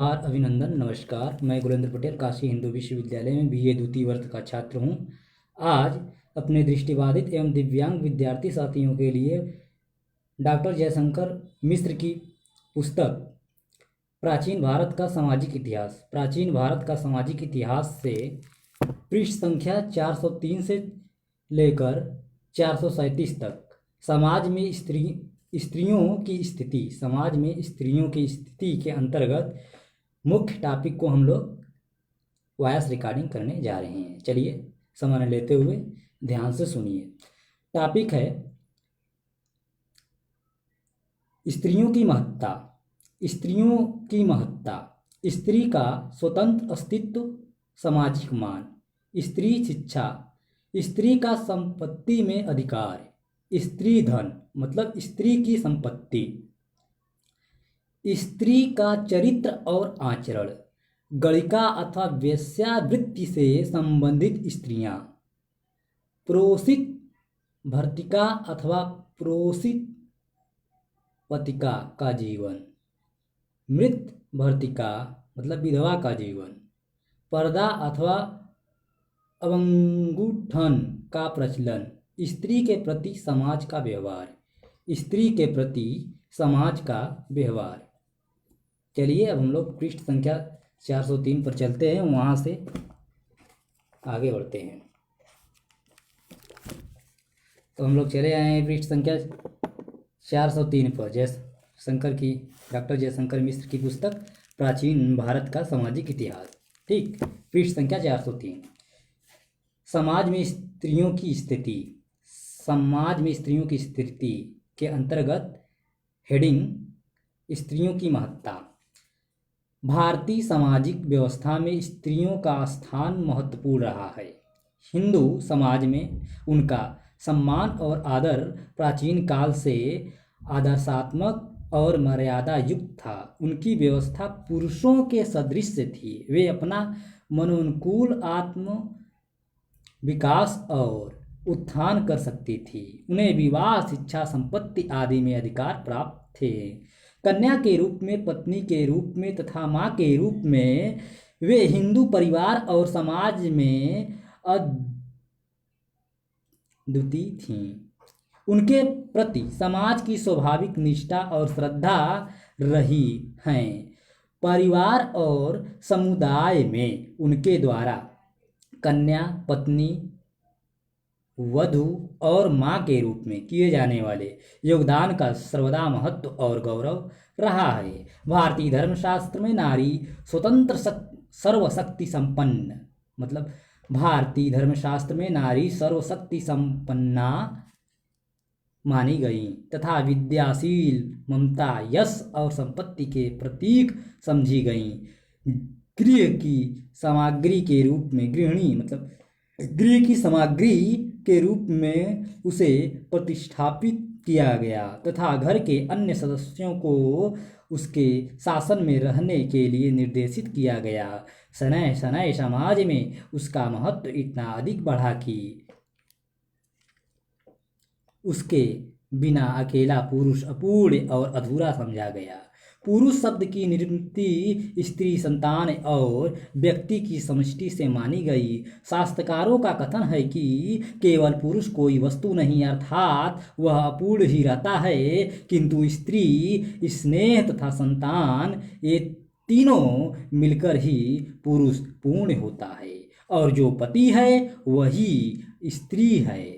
अभिनंदन। नमस्कार, मैं गुलेंद्र पटेल काशी हिंदू विश्वविद्यालय में बीए द्वितीय वर्ष का छात्र हूँ। आज अपने दृष्टिबाधित एवं दिव्यांग विद्यार्थी साथियों के लिए डॉक्टर जयशंकर मिश्र की पुस्तक प्राचीन भारत का सामाजिक इतिहास से पृष्ठ संख्या 403 से लेकर 437 तक समाज में स्त्रियों की स्थिति के अंतर्गत मुख्य टॉपिक को हम लोग वॉइस रिकॉर्डिंग करने जा रहे हैं। चलिए समय लेते हुए ध्यान से सुनिए। टॉपिक है स्त्रियों की महत्ता। स्त्री का स्वतंत्र अस्तित्व, सामाजिक मान, स्त्री शिक्षा, स्त्री का संपत्ति में अधिकार, स्त्री धन मतलब स्त्री की संपत्ति, स्त्री का चरित्र और आचरण, गणिका अथवा वेश्यावृत्ति से संबंधित स्त्रियां, प्रोषित भर्तिका अथवा प्रोषित पतिका का जीवन, मृत भर्तिका मतलब विधवा का जीवन, पर्दा अथवा अवंगुठन का प्रचलन, स्त्री के प्रति समाज का व्यवहार। चलिए अब हम लोग पृष्ठ संख्या 403 पर चलते हैं, वहाँ से आगे बढ़ते हैं। तो हम लोग चले आए हैं पृष्ठ संख्या 403 पर। डॉक्टर जयशंकर मिश्र की पुस्तक प्राचीन भारत का सामाजिक इतिहास। ठीक, पृष्ठ संख्या 403। समाज में स्त्रियों की स्थिति के अंतर्गत हेडिंग स्त्रियों की महत्ता। भारतीय सामाजिक व्यवस्था में स्त्रियों का स्थान महत्वपूर्ण रहा है। हिंदू समाज में उनका सम्मान और आदर प्राचीन काल से आदर्शात्मक और मर्यादा युक्त था। उनकी व्यवस्था पुरुषों के सदृश थी। वे अपना मनोनुकूल आत्म विकास और उत्थान कर सकती थी। उन्हें विवाह, शिक्षा, संपत्ति आदि में अधिकार प्राप्त थे। कन्या के रूप में, पत्नी के रूप में तथा माँ के रूप में वे हिंदू परिवार और समाज में अद्वितीय थीं। उनके प्रति समाज की स्वाभाविक निष्ठा और श्रद्धा रही हैं। परिवार और समुदाय में उनके द्वारा कन्या, पत्नी, वधू और माँ के रूप में किए जाने वाले योगदान का सर्वदा महत्व और गौरव रहा है। भारतीय धर्मशास्त्र में नारी स्वतंत्र सर्वशक्ति संपन्न मतलब भारतीय धर्मशास्त्र में नारी सर्वशक्ति संपन्ना मानी गई तथा विद्याशील, ममता, यश और संपत्ति के प्रतीक समझी गई। गृह की सामग्री के रूप में उसे प्रतिष्ठापित किया गया तथा घर के अन्य सदस्यों को उसके शासन में रहने के लिए निर्देशित किया गया। शनै शनै समाज में उसका महत्व इतना अधिक बढ़ा कि उसके बिना अकेला पुरुष अपूर्ण और अधूरा समझा गया। पुरुष शब्द की निर्मिति स्त्री, संतान और व्यक्ति की समष्टि से मानी गई। शास्त्रकारों का कथन है कि केवल पुरुष कोई वस्तु नहीं, अर्थात वह अपूर्ण ही रहता है, किंतु स्त्री, स्नेह तथा संतान ये तीनों मिलकर ही पुरुष पूर्ण होता है और जो पति है वही स्त्री है।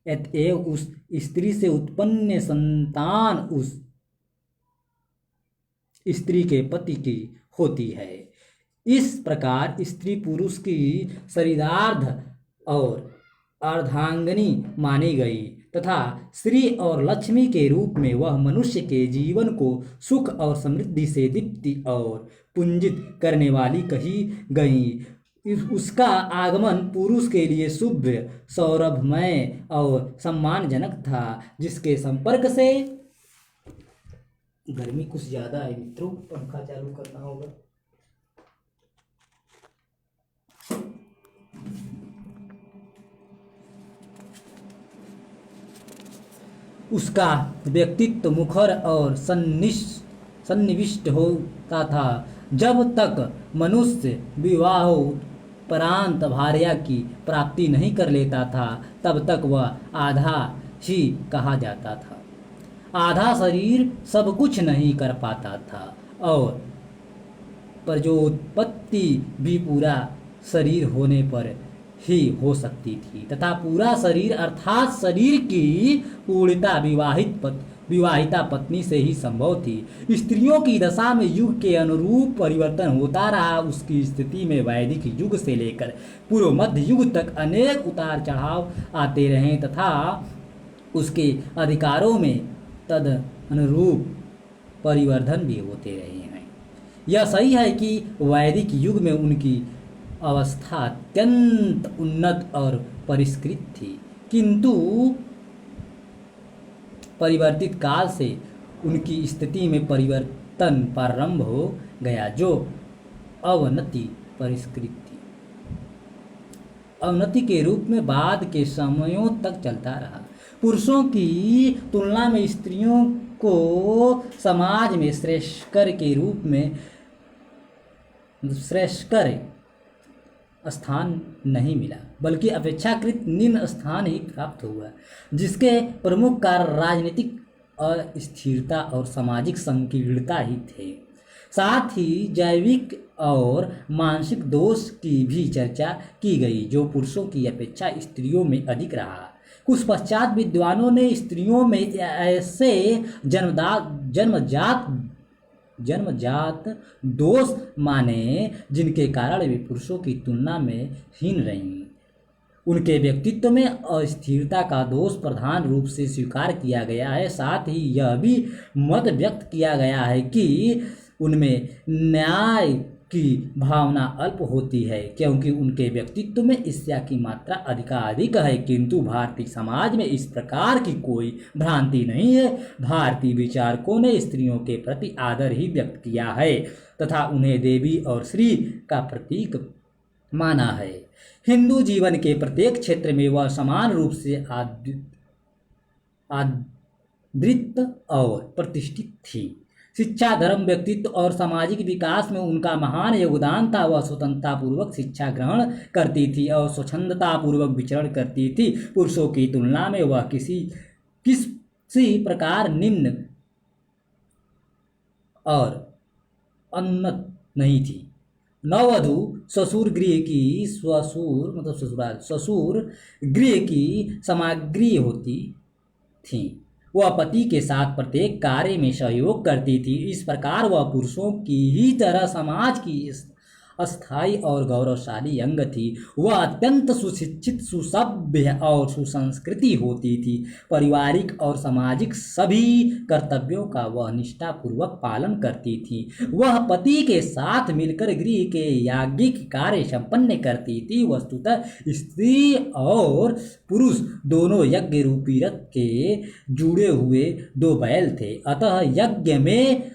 अतएव उस स्त्री से उत्पन्न संतान उस स्त्री के पति की होती है। इस प्रकार स्त्री पुरुष की शरीरार्ध और अर्धांगिनी मानी गई तथा श्री और लक्ष्मी के रूप में वह मनुष्य के जीवन को सुख और समृद्धि से दीप्ति और पुंजित करने वाली कही गई। उसका आगमन पुरुष के लिए शुभ, सौरभमय और सम्मानजनक था, जिसके संपर्क से गर्मी कुछ ज्यादा है मित्रों, पंखा चालू करना होगा। उसका व्यक्तित्व मुखर और सन्निविष्ट होता था। जब तक मनुष्य विवाहोपरांत भार्या की प्राप्ति नहीं कर लेता था, तब तक वह आधा ही कहा जाता था। आधा शरीर सब कुछ नहीं कर पाता था और प्रजोत्पत्ति भी पूरा शरीर होने पर ही हो सकती थी, तथा पूरा शरीर अर्थात शरीर की पूर्णता विवाहिता पत्नी से ही संभव थी। स्त्रियों की दशा में युग के अनुरूप परिवर्तन होता रहा। उसकी स्थिति में वैदिक युग से लेकर पूर्व मध्य युग तक अनेक उतार चढ़ाव आते रहे तथा उसके अधिकारों में तद अनुरूप परिवर्धन भी होते रहे हैं। यह सही है कि वैदिक युग में उनकी अवस्था अत्यंत उन्नत और परिष्कृत थी, किंतु परिवर्तित काल से उनकी स्थिति में परिवर्तन प्रारंभ हो गया, जो अवनति परिष्कृत थी, अवनति के रूप में बाद के समयों तक चलता रहा। पुरुषों की तुलना में स्त्रियों को समाज में श्रेष्ठकर के रूप में श्रेष्ठकर स्थान नहीं मिला, बल्कि अपेक्षाकृत निम्न स्थान ही प्राप्त हुआ, जिसके प्रमुख कारण राजनीतिक अस्थिरता और सामाजिक संकीर्णता ही थे। साथ ही जैविक और मानसिक दोष की भी चर्चा की गई, जो पुरुषों की अपेक्षा स्त्रियों में अधिक रहा। कुछ पश्चात विद्वानों ने स्त्रियों में ऐसे जन्मजात दोष माने जिनके कारण वे पुरुषों की तुलना में हीन रहीं। उनके व्यक्तित्व में अस्थिरता का दोष प्रधान रूप से स्वीकार किया गया है। साथ ही यह भी मत व्यक्त किया गया है कि उनमें न्याय की भावना अल्प होती है, क्योंकि उनके व्यक्तित्व में ईर्ष्या की मात्रा अधिकाधिक है। किंतु भारतीय समाज में इस प्रकार की कोई भ्रांति नहीं है। भारतीय विचारकों ने स्त्रियों के प्रति आदर ही व्यक्त किया है तथा उन्हें देवी और श्री का प्रतीक माना है। हिंदू जीवन के प्रत्येक क्षेत्र में वह समान रूप से आदृत और प्रतिष्ठित थी। शिक्षा, धर्म, व्यक्तित्व और सामाजिक विकास में उनका महान योगदान था। वह स्वतंत्रतापूर्वक शिक्षा ग्रहण करती थी और स्वच्छंदतापूर्वक विचरण करती थी। पुरुषों की तुलना में वह किसी प्रकार निम्न और उन्नत नहीं थी। नववधु ससुर गृह की सामग्री होती थी। वह पति के साथ प्रत्येक कार्य में सहयोग करती थी। इस प्रकार वह पुरुषों की ही तरह समाज की अस्थायी और गौरवशाली अंग थी। वह अत्यंत सुशिक्षित, सुसभ्य और सुसंस्कृति होती थी। पारिवारिक और सामाजिक सभी कर्तव्यों का वह निष्ठापूर्वक पालन करती थी। वह पति के साथ मिलकर गृह के याज्ञिक कार्य संपन्न करती थी। वस्तुतः स्त्री और पुरुष दोनों यज्ञ रूपी रथ के जुड़े हुए दो बैल थे, अतः यज्ञ में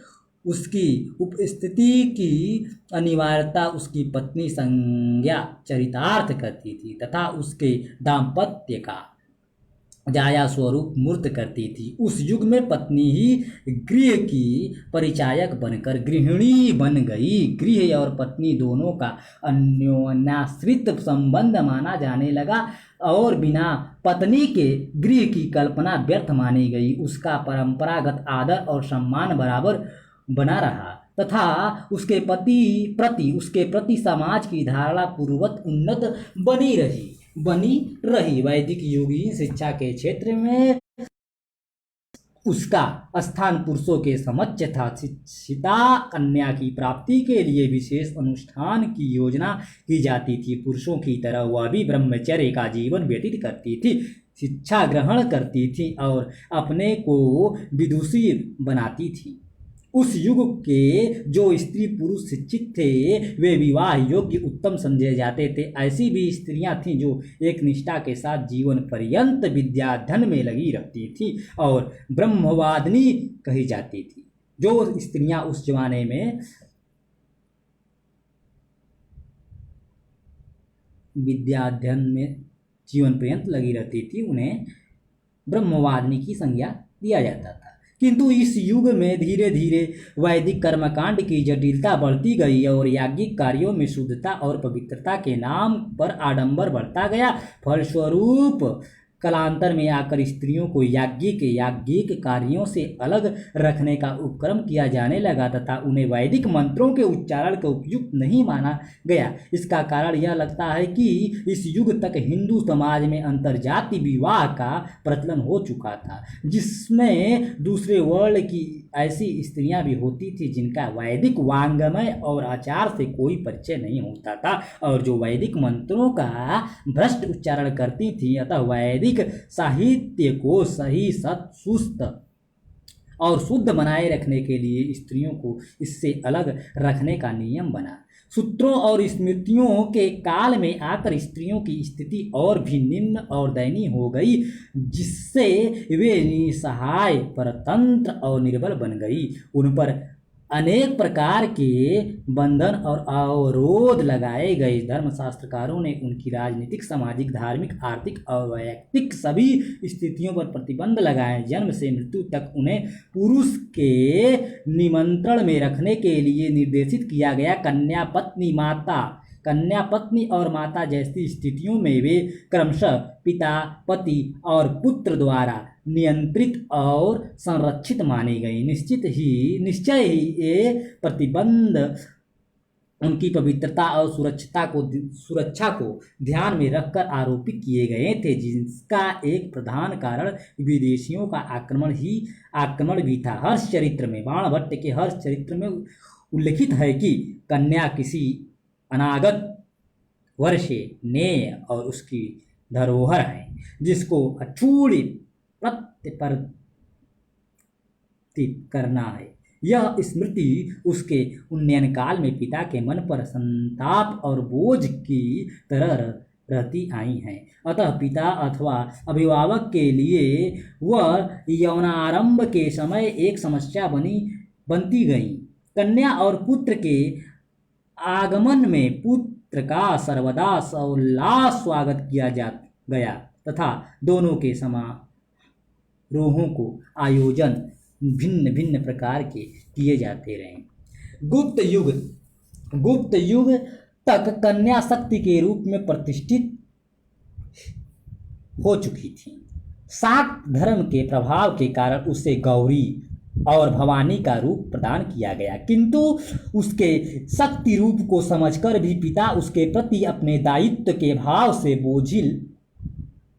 उसकी उपस्थिति की अनिवार्यता उसकी पत्नी संज्ञा चरितार्थ करती थी तथा उसके दाम्पत्य का जाया स्वरूप मूर्त करती थी। उस युग में पत्नी ही गृह की परिचायक बनकर गृहिणी बन गई। गृह और पत्नी दोनों का अन्योन्याश्रित संबंध माना जाने लगा और बिना पत्नी के गृह की कल्पना व्यर्थ मानी गई। उसका परंपरागत आदर और सम्मान बराबर बना रहा तथा उसके प्रति समाज की धारणा पूर्ववत उन्नत बनी रही। वैदिक युगीन शिक्षा के क्षेत्र में उसका स्थान पुरुषों के समक्ष था। शिक्षिता कन्या की प्राप्ति के लिए विशेष अनुष्ठान की योजना की जाती थी। पुरुषों की तरह वह भी ब्रह्मचर्य का जीवन व्यतीत करती थी, शिक्षा ग्रहण करती थी और अपने को विदुषी बनाती थी। उस युग के जो स्त्री पुरुष शिक्षित थे वे विवाह योग्य उत्तम समझे जाते थे। ऐसी भी स्त्रियां थीं जो एक निष्ठा के साथ जीवन पर्यंत विद्याध्ययन में लगी रहती थी और ब्रह्मवादिनी कही जाती थी। जो स्त्रियां उस जमाने में विद्याध्ययन में जीवन पर्यंत लगी रहती थी उन्हें ब्रह्मवादिनी की संज्ञा दिया जाता था। किंतु इस युग में धीरे धीरे वैदिक कर्मकांड की जटिलता बढ़ती गई और याज्ञिक कार्यों में शुद्धता और पवित्रता के नाम पर आडंबर बढ़ता गया। फलस्वरूप कालांतर में आकर स्त्रियों को याज्ञिक कार्यों से अलग रखने का उपक्रम किया जाने लगा तथा उन्हें वैदिक मंत्रों के उच्चारण का उपयुक्त नहीं माना गया। इसका कारण यह लगता है कि इस युग तक हिंदू समाज में अंतर्जातीय विवाह का प्रचलन हो चुका था, जिसमें दूसरे वर्ण की ऐसी स्त्रियां भी होती थी जिनका वैदिक वांग्मय और आचार से कोई परिचय नहीं होता था और जो वैदिक मंत्रों का भ्रष्ट उच्चारण करती थी। अतः वैदिक साहित्य को सही सुस्त और शुद्ध बनाए रखने के लिए स्त्रियों को इससे अलग रखने का नियम बना। सूत्रों और स्मृतियों के काल में आकर स्त्रियों की स्थिति और भी निम्न और दयनीय हो गई, जिससे वे निसहाय, परतंत्र और निर्बल बन गई। उन पर अनेक प्रकार के बंधन और अवरोध लगाए गए। धर्मशास्त्रकारों ने उनकी राजनीतिक, सामाजिक, धार्मिक, आर्थिक और वैयक्तिक सभी स्थितियों पर प्रतिबंध लगाए। जन्म से मृत्यु तक उन्हें पुरुष के निमंत्रण में रखने के लिए निर्देशित किया गया। कन्या पत्नी और माता जैसी स्थितियों में वे क्रमशः पिता, पति और पुत्र द्वारा नियंत्रित और संरक्षित मानी गई। निश्चय ही ये प्रतिबंध उनकी पवित्रता और सुरक्षा को ध्यान में रखकर आरोपित किए गए थे, जिसका एक प्रधान कारण विदेशियों का आक्रमण भी था। हर्षचरित्र में, बाणभट्ट के हर्षचरित्र में उल्लिखित है कि कन्या किसी अनागत वर्षे नेय और उसकी धरोहर है, जिसको अछूड़ी प्रतिपर्तित करना है। यह स्मृति उसके उन्नयन काल में पिता के मन पर संताप और बोझ की तरह रहती आई है। अतः पिता अथवा अभिभावक के लिए वह यौनारंभ के समय एक समस्या बनती गई। कन्या और पुत्र के आगमन में पुत्र का सर्वदा सौल्लास स्वागत किया गया तथा दोनों के समारोहों को आयोजन भिन्न भिन्न प्रकार के किए जाते रहे। गुप्त युग तक कन्या शक्ति के रूप में प्रतिष्ठित हो चुकी थी। शाक्त धर्म के प्रभाव के कारण उसे गौरी और भवानी का रूप प्रदान किया गया, किंतु उसके शक्ति रूप को समझकर भी पिता उसके प्रति अपने दायित्व के भाव से बोझिल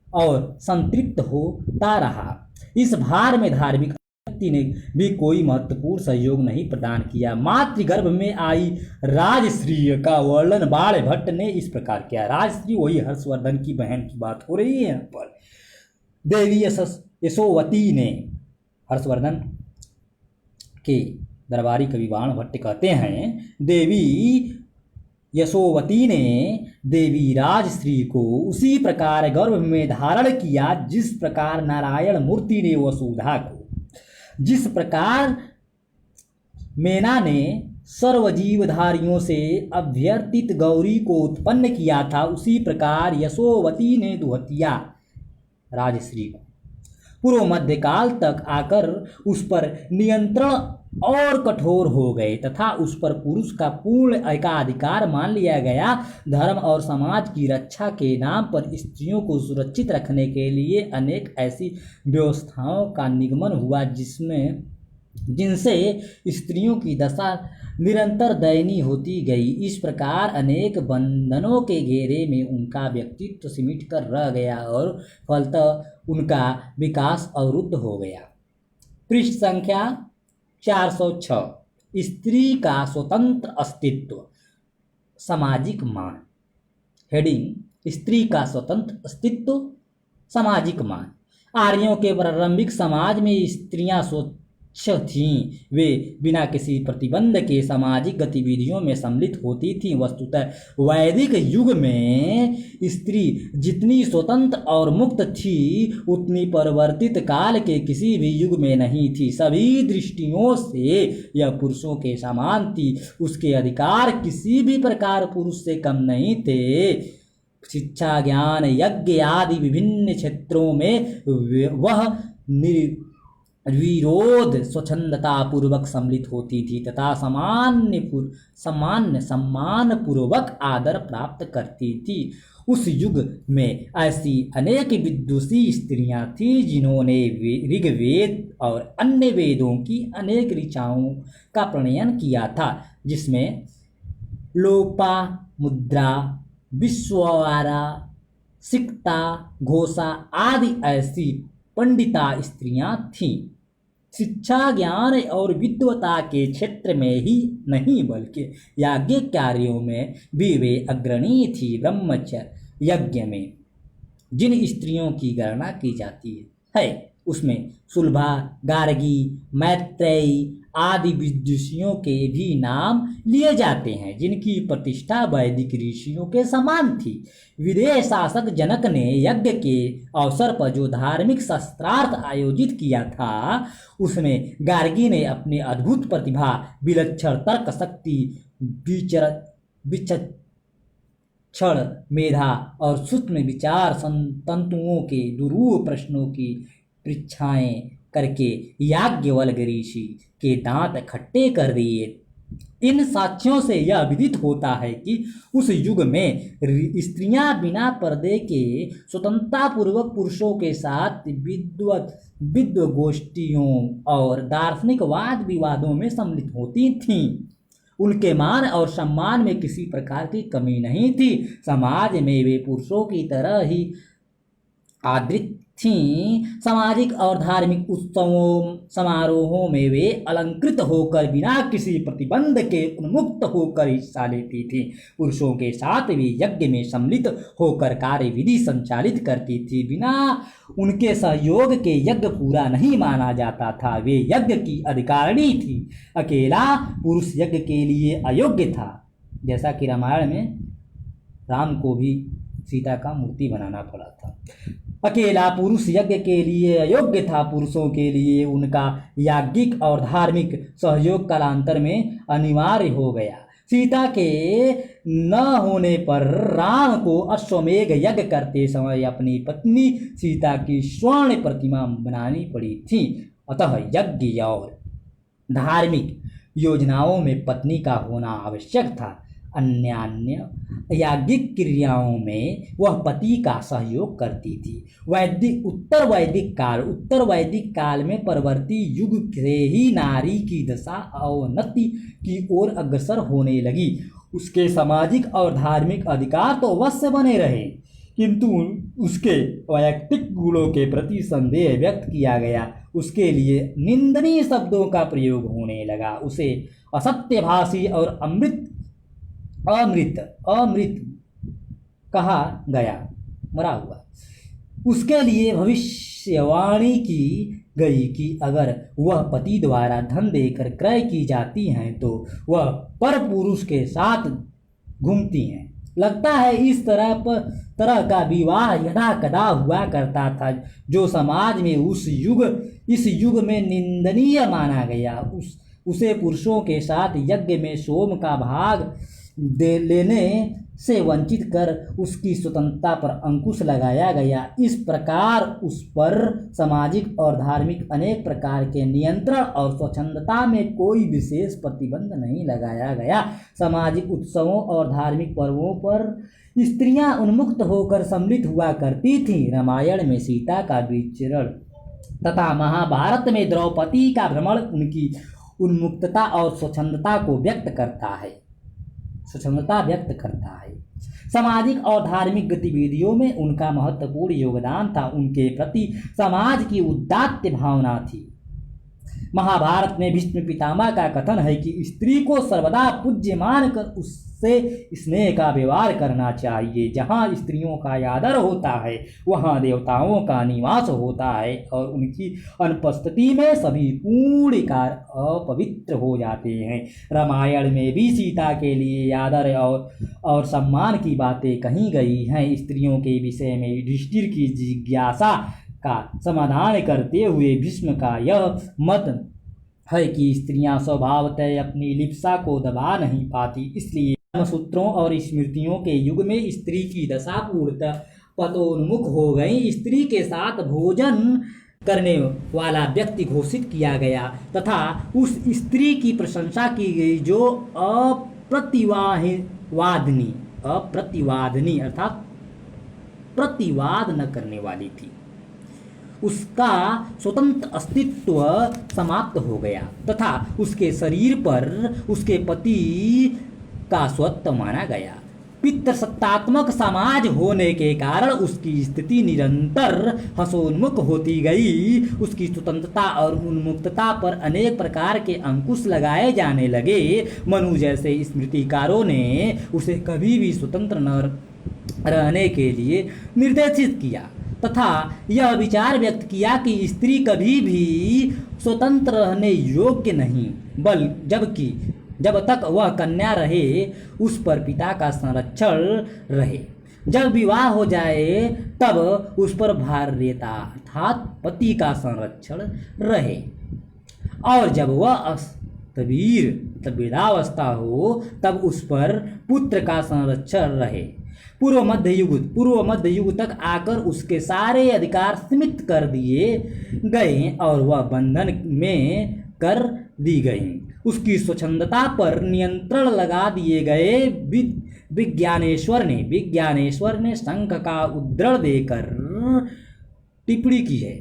और संतृप्त होता रहा। इस भार में धार्मिक शक्ति ने भी कोई महत्वपूर्ण सहयोग नहीं प्रदान किया। मातृगर्भ में आई राजश्री का वर्णन बाणभट्ट ने इस प्रकार किया। राजश्री वही हर्षवर्धन की बहन की बात हो रही है यहाँ पर। देवी यशोवती ने, हर्षवर्धन के दरबारी कवि बाणभट्ट कहते हैं, देवी यशोवती ने देवी राजश्री को उसी प्रकार गर्भ में धारण किया जिस प्रकार नारायण मूर्ति ने वसुधा को, जिस प्रकार मेना ने सर्वजीवधारियों से अभ्यर्थित गौरी को उत्पन्न किया था, उसी प्रकार यशोवती ने दुहतिया राजश्री को पूर्व मध्यकाल तक आकर उस पर नियंत्रण और कठोर हो गए तथा उस पर पुरुष का पूर्ण एकाधिकार मान लिया गया। धर्म और समाज की रक्षा के नाम पर स्त्रियों को सुरक्षित रखने के लिए अनेक ऐसी व्यवस्थाओं का निगमन हुआ जिनसे स्त्रियों की दशा निरंतर दयनीय होती गई। इस प्रकार अनेक बंधनों के घेरे में उनका व्यक्तित्व सिमट कर रह गया और फलतः उनका विकास अवरुद्ध हो गया। पृष्ठ संख्या 406। स्त्री का स्वतंत्र अस्तित्व, सामाजिक मान। हेडिंग: स्त्री का स्वतंत्र अस्तित्व, सामाजिक मान। आर्यों के प्रारंभिक समाज में स्त्रियां स्वच्छ थीं। वे बिना किसी प्रतिबंध के सामाजिक गतिविधियों में सम्मिलित होती थीं। वस्तुतः वैदिक युग में स्त्री जितनी स्वतंत्र और मुक्त थी उतनी परिवर्तित काल के किसी भी युग में नहीं थी। सभी दृष्टियों से यह पुरुषों के समान थी। उसके अधिकार किसी भी प्रकार पुरुष से कम नहीं थे। शिक्षा, ज्ञान, यज्ञ आदि विभिन्न क्षेत्रों में वह विरोध स्वच्छंदता पूर्वक सम्मिलित होती थी तथा सम्मान पूर्वक आदर प्राप्त करती थी। उस युग में ऐसी अनेक विदुषी स्त्रियां थीं जिन्होंने ऋग्वेद और अन्य वेदों की अनेक ऋचाओं का प्रणयन किया था, जिसमें लोपा मुद्रा, विश्ववारा, सिक्ता, घोषा आदि ऐसी पंडिता स्त्रियां थीं। शिक्षा, ज्ञान और विद्वता के क्षेत्र में ही नहीं बल्कि याज्ञिक कार्यों में भी वे अग्रणी थी। ब्रह्मचर्य यज्ञ में जिन स्त्रियों की गणना की जाती है उसमें सुलभा, गार्गी, मैत्रेयी आदि विदुषियों के भी नाम लिए जाते हैं, जिनकी प्रतिष्ठा वैदिक ऋषियों के समान थी। विदेह शासक जनक ने यज्ञ के अवसर पर जो धार्मिक शस्त्रार्थ आयोजित किया था उसमें गार्गी ने अपनी अद्भुत प्रतिभा, विलक्षण तर्क शक्ति, विचक्षण मेधा और सूक्ष्म विचार तंतुओं के दुरूह प्रश्नों की परीक्षाएं करके याज्ञवल्क्य ऋषि के दांत खट्टे कर दिए। इन साक्ष्यों से यह विदित होता है कि उस युग में स्त्रियां बिना पर्दे के स्वतंत्रता पूर्वक पुरुषों के साथ विद्वगोष्ठियों और दार्शनिक वाद विवादों में सम्मिलित होती थीं। उनके मान और सम्मान में किसी प्रकार की कमी नहीं थी। समाज में वे पुरुषों की तरह ही आदृत थीं। सामाजिक और धार्मिक उत्सवों समारोहों में वे अलंकृत होकर बिना किसी प्रतिबंध के उन्मुक्त होकर हिस्सा लेती थीं। पुरुषों के साथ वे यज्ञ में सम्मिलित होकर कार्य विधि संचालित करती थी। बिना उनके सहयोग के यज्ञ पूरा नहीं माना जाता था। वे यज्ञ की अधिकारिणी थी। अकेला पुरुष यज्ञ के लिए अयोग्य था। जैसा कि रामायण में राम को भी सीता का मूर्ति बनाना पड़ा था। अकेला पुरुष यज्ञ के लिए अयोग्य था। पुरुषों के लिए उनका याज्ञिक और धार्मिक सहयोग कालांतर में अनिवार्य हो गया। सीता के न होने पर राम को अश्वमेध यज्ञ करते समय अपनी पत्नी सीता की स्वर्ण प्रतिमा बनानी पड़ी थी। अतः यज्ञ और धार्मिक योजनाओं में पत्नी का होना आवश्यक था। अन्य याज्ञिक क्रियाओं में वह पति का सहयोग करती थी। उत्तर वैदिक काल में परवर्ती युग से ही नारी की दशा अवनति की ओर अग्रसर होने लगी। उसके सामाजिक और धार्मिक अधिकार तो अवश्य बने रहे, किंतु उसके वैयक्तिक गुणों के प्रति संदेह व्यक्त किया गया। उसके लिए निंदनीय शब्दों का प्रयोग होने लगा। उसे असत्यभाषी और अमृत कहा गया, मरा हुआ। उसके लिए भविष्यवाणी की गई कि अगर वह पति द्वारा धन देकर क्रय की जाती हैं तो वह पर पुरुष के साथ घूमती हैं। लगता है इस तरह का विवाह यदा कदा हुआ करता था, जो समाज में इस युग में निंदनीय माना गया। उसे पुरुषों के साथ यज्ञ में सोम का भाग लेने से वंचित कर उसकी स्वतंत्रता पर अंकुश लगाया गया। इस प्रकार उस पर सामाजिक और धार्मिक अनेक प्रकार के नियंत्रण और स्वच्छंदता में कोई विशेष प्रतिबंध नहीं लगाया गया। सामाजिक उत्सवों और धार्मिक पर्वों पर स्त्रियां उन्मुक्त होकर सम्मिलित हुआ करती थीं। रामायण में सीता का विचरण तथा महाभारत में द्रौपदी का भ्रमण उनकी उन्मुक्तता और स्वच्छंदता व्यक्त करता है। सामाजिक और धार्मिक गतिविधियों में उनका महत्वपूर्ण योगदान था। उनके प्रति समाज की उदात्त भावना थी। महाभारत में भीष्म पितामह का कथन है कि स्त्री को सर्वदा पूज्य मानकर उससे स्नेह का व्यवहार करना चाहिए। जहाँ स्त्रियों का आदर होता है वहाँ देवताओं का निवास होता है और उनकी अनुपस्थिति में सभी पूर्ण कार्य अपवित्र हो जाते हैं। रामायण में भी सीता के लिए आदर और सम्मान की बातें कही गई हैं। स्त्रियों के विषय में युधिष्ठिर की जिज्ञासा का समाधान करते हुए भीष्म का यह मत है कि स्त्रियां स्वभावतः अपनी लिप्सा को दबा नहीं पाती, इसलिए सूत्रों और स्मृतियों के युग में स्त्री की दशा पूर्णतः पतोन्मुख हो गई। स्त्री के साथ भोजन करने वाला व्यक्ति घोषित किया गया तथा उस स्त्री की प्रशंसा की गई जो अप्रतिवादनी अर्थात प्रतिवाद न करने वाली थी। उसका स्वतंत्र अस्तित्व समाप्त हो गया तथा उसके शरीर पर उसके पति का स्वत्व माना गया। पितृसत्तात्मक समाज होने के कारण उसकी स्थिति निरंतर हंसोन्मुख होती गई। उसकी स्वतंत्रता और उन्मुक्तता पर अनेक प्रकार के अंकुश लगाए जाने लगे। मनु जैसे स्मृतिकारों ने उसे कभी भी स्वतंत्र न रहने के लिए निर्देशित किया तथा यह विचार व्यक्त किया कि स्त्री कभी भी स्वतंत्र रहने योग्य नहीं, जबकि जब तक वह कन्या रहे उस पर पिता का संरक्षण रहे। जब विवाह हो जाए तब उस पर भार्यता अर्थात पति का संरक्षण रहे और जब वह स्थविर वृद्धावस्था हो तब उस पर पुत्र का संरक्षण रहे। पूर्व मध्य युग तक आकर उसके सारे अधिकार सीमित कर दिए गए और वह बंधन में कर दी गई। उसकी स्वच्छंदता पर नियंत्रण लगा दिए गए। विज्ञानेश्वर ने शंख का उद्धरण देकर टिप्पणी की है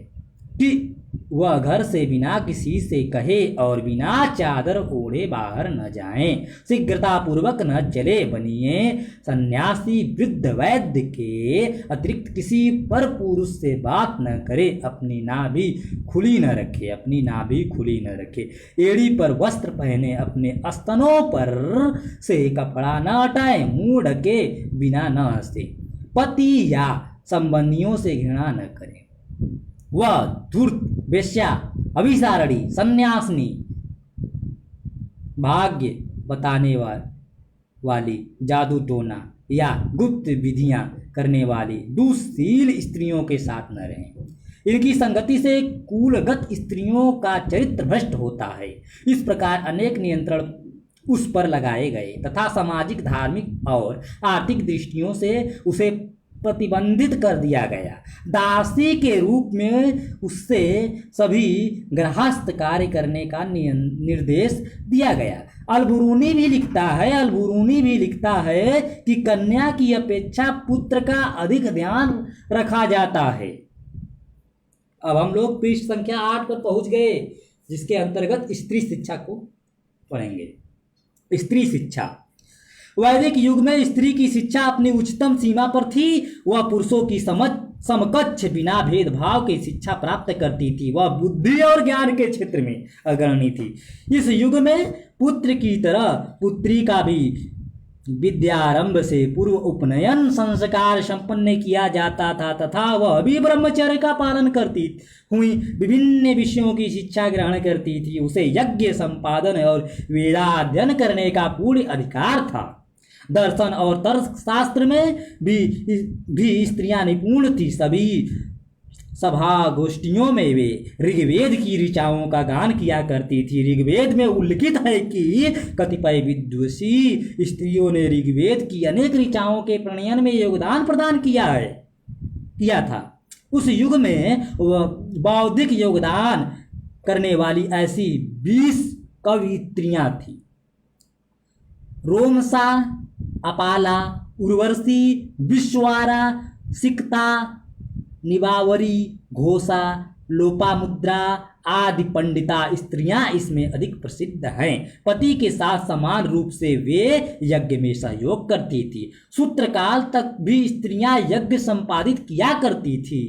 कि वह घर से बिना किसी से कहे और बिना चादर ओढ़े बाहर न जाएं, शीघ्रता पूर्वक न चले बनिए सन्यासी वृद्ध वैद्य के अतिरिक्त किसी पर पुरुष से बात न करे, अपनी नाभि खुली न रखे, एड़ी पर वस्त्र पहने, अपने स्तनों पर से कपड़ा न हटाए, मुंह ढके बिना न हंसे, पति या संबंधियों से घृणा न करे। वह धूर्त, वेश्या, अभिसारणी, सन्यासिनी, भाग्य बताने वाली, जादू टोना या गुप्त विधियां करने वाली दुःशील स्त्रियों के साथ न रहें। इनकी संगति से कुलगत स्त्रियों का चरित्र भ्रष्ट होता है। इस प्रकार अनेक नियंत्रण उस पर लगाए गए तथा सामाजिक, धार्मिक और आर्थिक दृष्टियों से उसे प्रतिबंधित कर दिया गया। दासी के रूप में उससे सभी गृहस्थ कार्य करने का निर्देश दिया गया। अलबरूनी भी लिखता है कि कन्या की अपेक्षा पुत्र का अधिक ध्यान रखा जाता है। अब हम लोग पृष्ठ संख्या 8 पर पहुंच गए, जिसके अंतर्गत स्त्री शिक्षा को पढ़ेंगे। स्त्री शिक्षा। वैदिक युग में स्त्री की शिक्षा अपनी उच्चतम सीमा पर थी। वह पुरुषों की समकक्ष बिना भेदभाव की शिक्षा प्राप्त करती थी। वह बुद्धि और ज्ञान के क्षेत्र में अग्रणी थी। इस युग में पुत्र की तरह पुत्री का भी विद्यारंभ से पूर्व उपनयन संस्कार संपन्न किया जाता था तथा वह भी ब्रह्मचर्य का पालन करती हुई विभिन्न विषयों की शिक्षा ग्रहण करती थी। उसे यज्ञ संपादन और वेदाध्ययन करने का पूर्ण अधिकार था। दर्शन और तर्कशास्त्र में भी स्त्रियां निपुण थी। सभी सभा गोष्ठियों में वे ऋग्वेद की ऋचाओं का गान किया करती थी। ऋग्वेद में उल्लिखित है कि कतिपय विद्वांसी स्त्रियों ने ऋग्वेद की अनेक ऋचाओं के प्रणयन में योगदान प्रदान किया था। उस युग में बौद्धिक योगदान करने वाली ऐसी 20 कवियत्रियां थी। रोमसा, अपाला, उर्वशी, विश्वारा, सिकता, निबावरी, घोषा, लोपामुद्रा आदि पंडिता स्त्रियां इसमें अधिक प्रसिद्ध हैं। पति के साथ समान रूप से वे यज्ञ में सहयोग करती थी। सूत्रकाल तक भी स्त्रियां यज्ञ संपादित किया करती थी।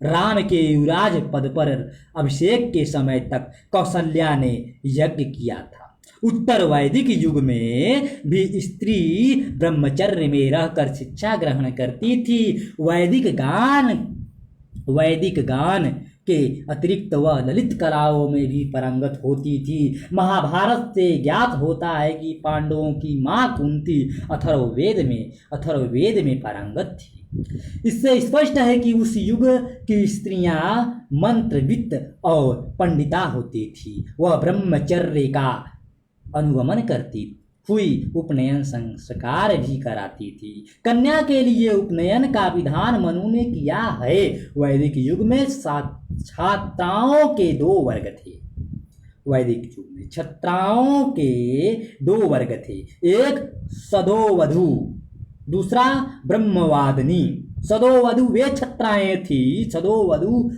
राम के युवराज पद पर अभिषेक के समय तक कौशल्या ने यज्ञ किया था। उत्तर वैदिक युग में भी स्त्री ब्रह्मचर्य में रहकर शिक्षा ग्रहण करती थी। वैदिक गान के अतिरिक्त वह ललित कलाओं में भी पारंगत होती थी। महाभारत से ज्ञात होता है कि पांडवों की मां कुंती अथर्ववेद में पारंगत थी। इससे स्पष्ट है कि उस युग की स्त्रियां मंत्रविद्ध और पंडिता होती थी। वह ब्रह्मचर्य का अनुगमन करती हुई उपनयन संस्कार भी कराती थी। कन्या के लिए उपनयन का विधान मनु ने किया है। वैदिक युग में छात्राओं के दो वर्ग थे। वैदिक युग में छात्राओं के दो वर्ग थे, एक सदोवधु, दूसरा ब्रह्मवादिनी। सदोवधु वे छात्राएं थी सदोवधु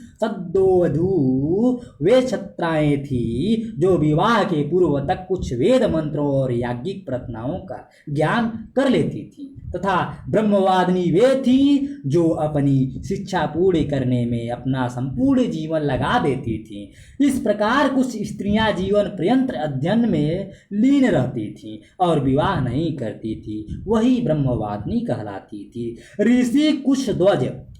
वे छात्राएं थी जो विवाह के पूर्व तक कुछ वेद मंत्रों और याज्ञिक प्रार्थनाओं का ज्ञान कर लेती थी, तथा ब्रह्मवादिनी वे थी जो अपनी शिक्षा पूरी करने में अपना संपूर्ण जीवन लगा देती थी। इस प्रकार कुछ स्त्रियां जीवन पर्यंत अध्ययन में लीन रहती थीं और विवाह नहीं करती थी, वही ब्रह्मवादिनी कहलाती थी।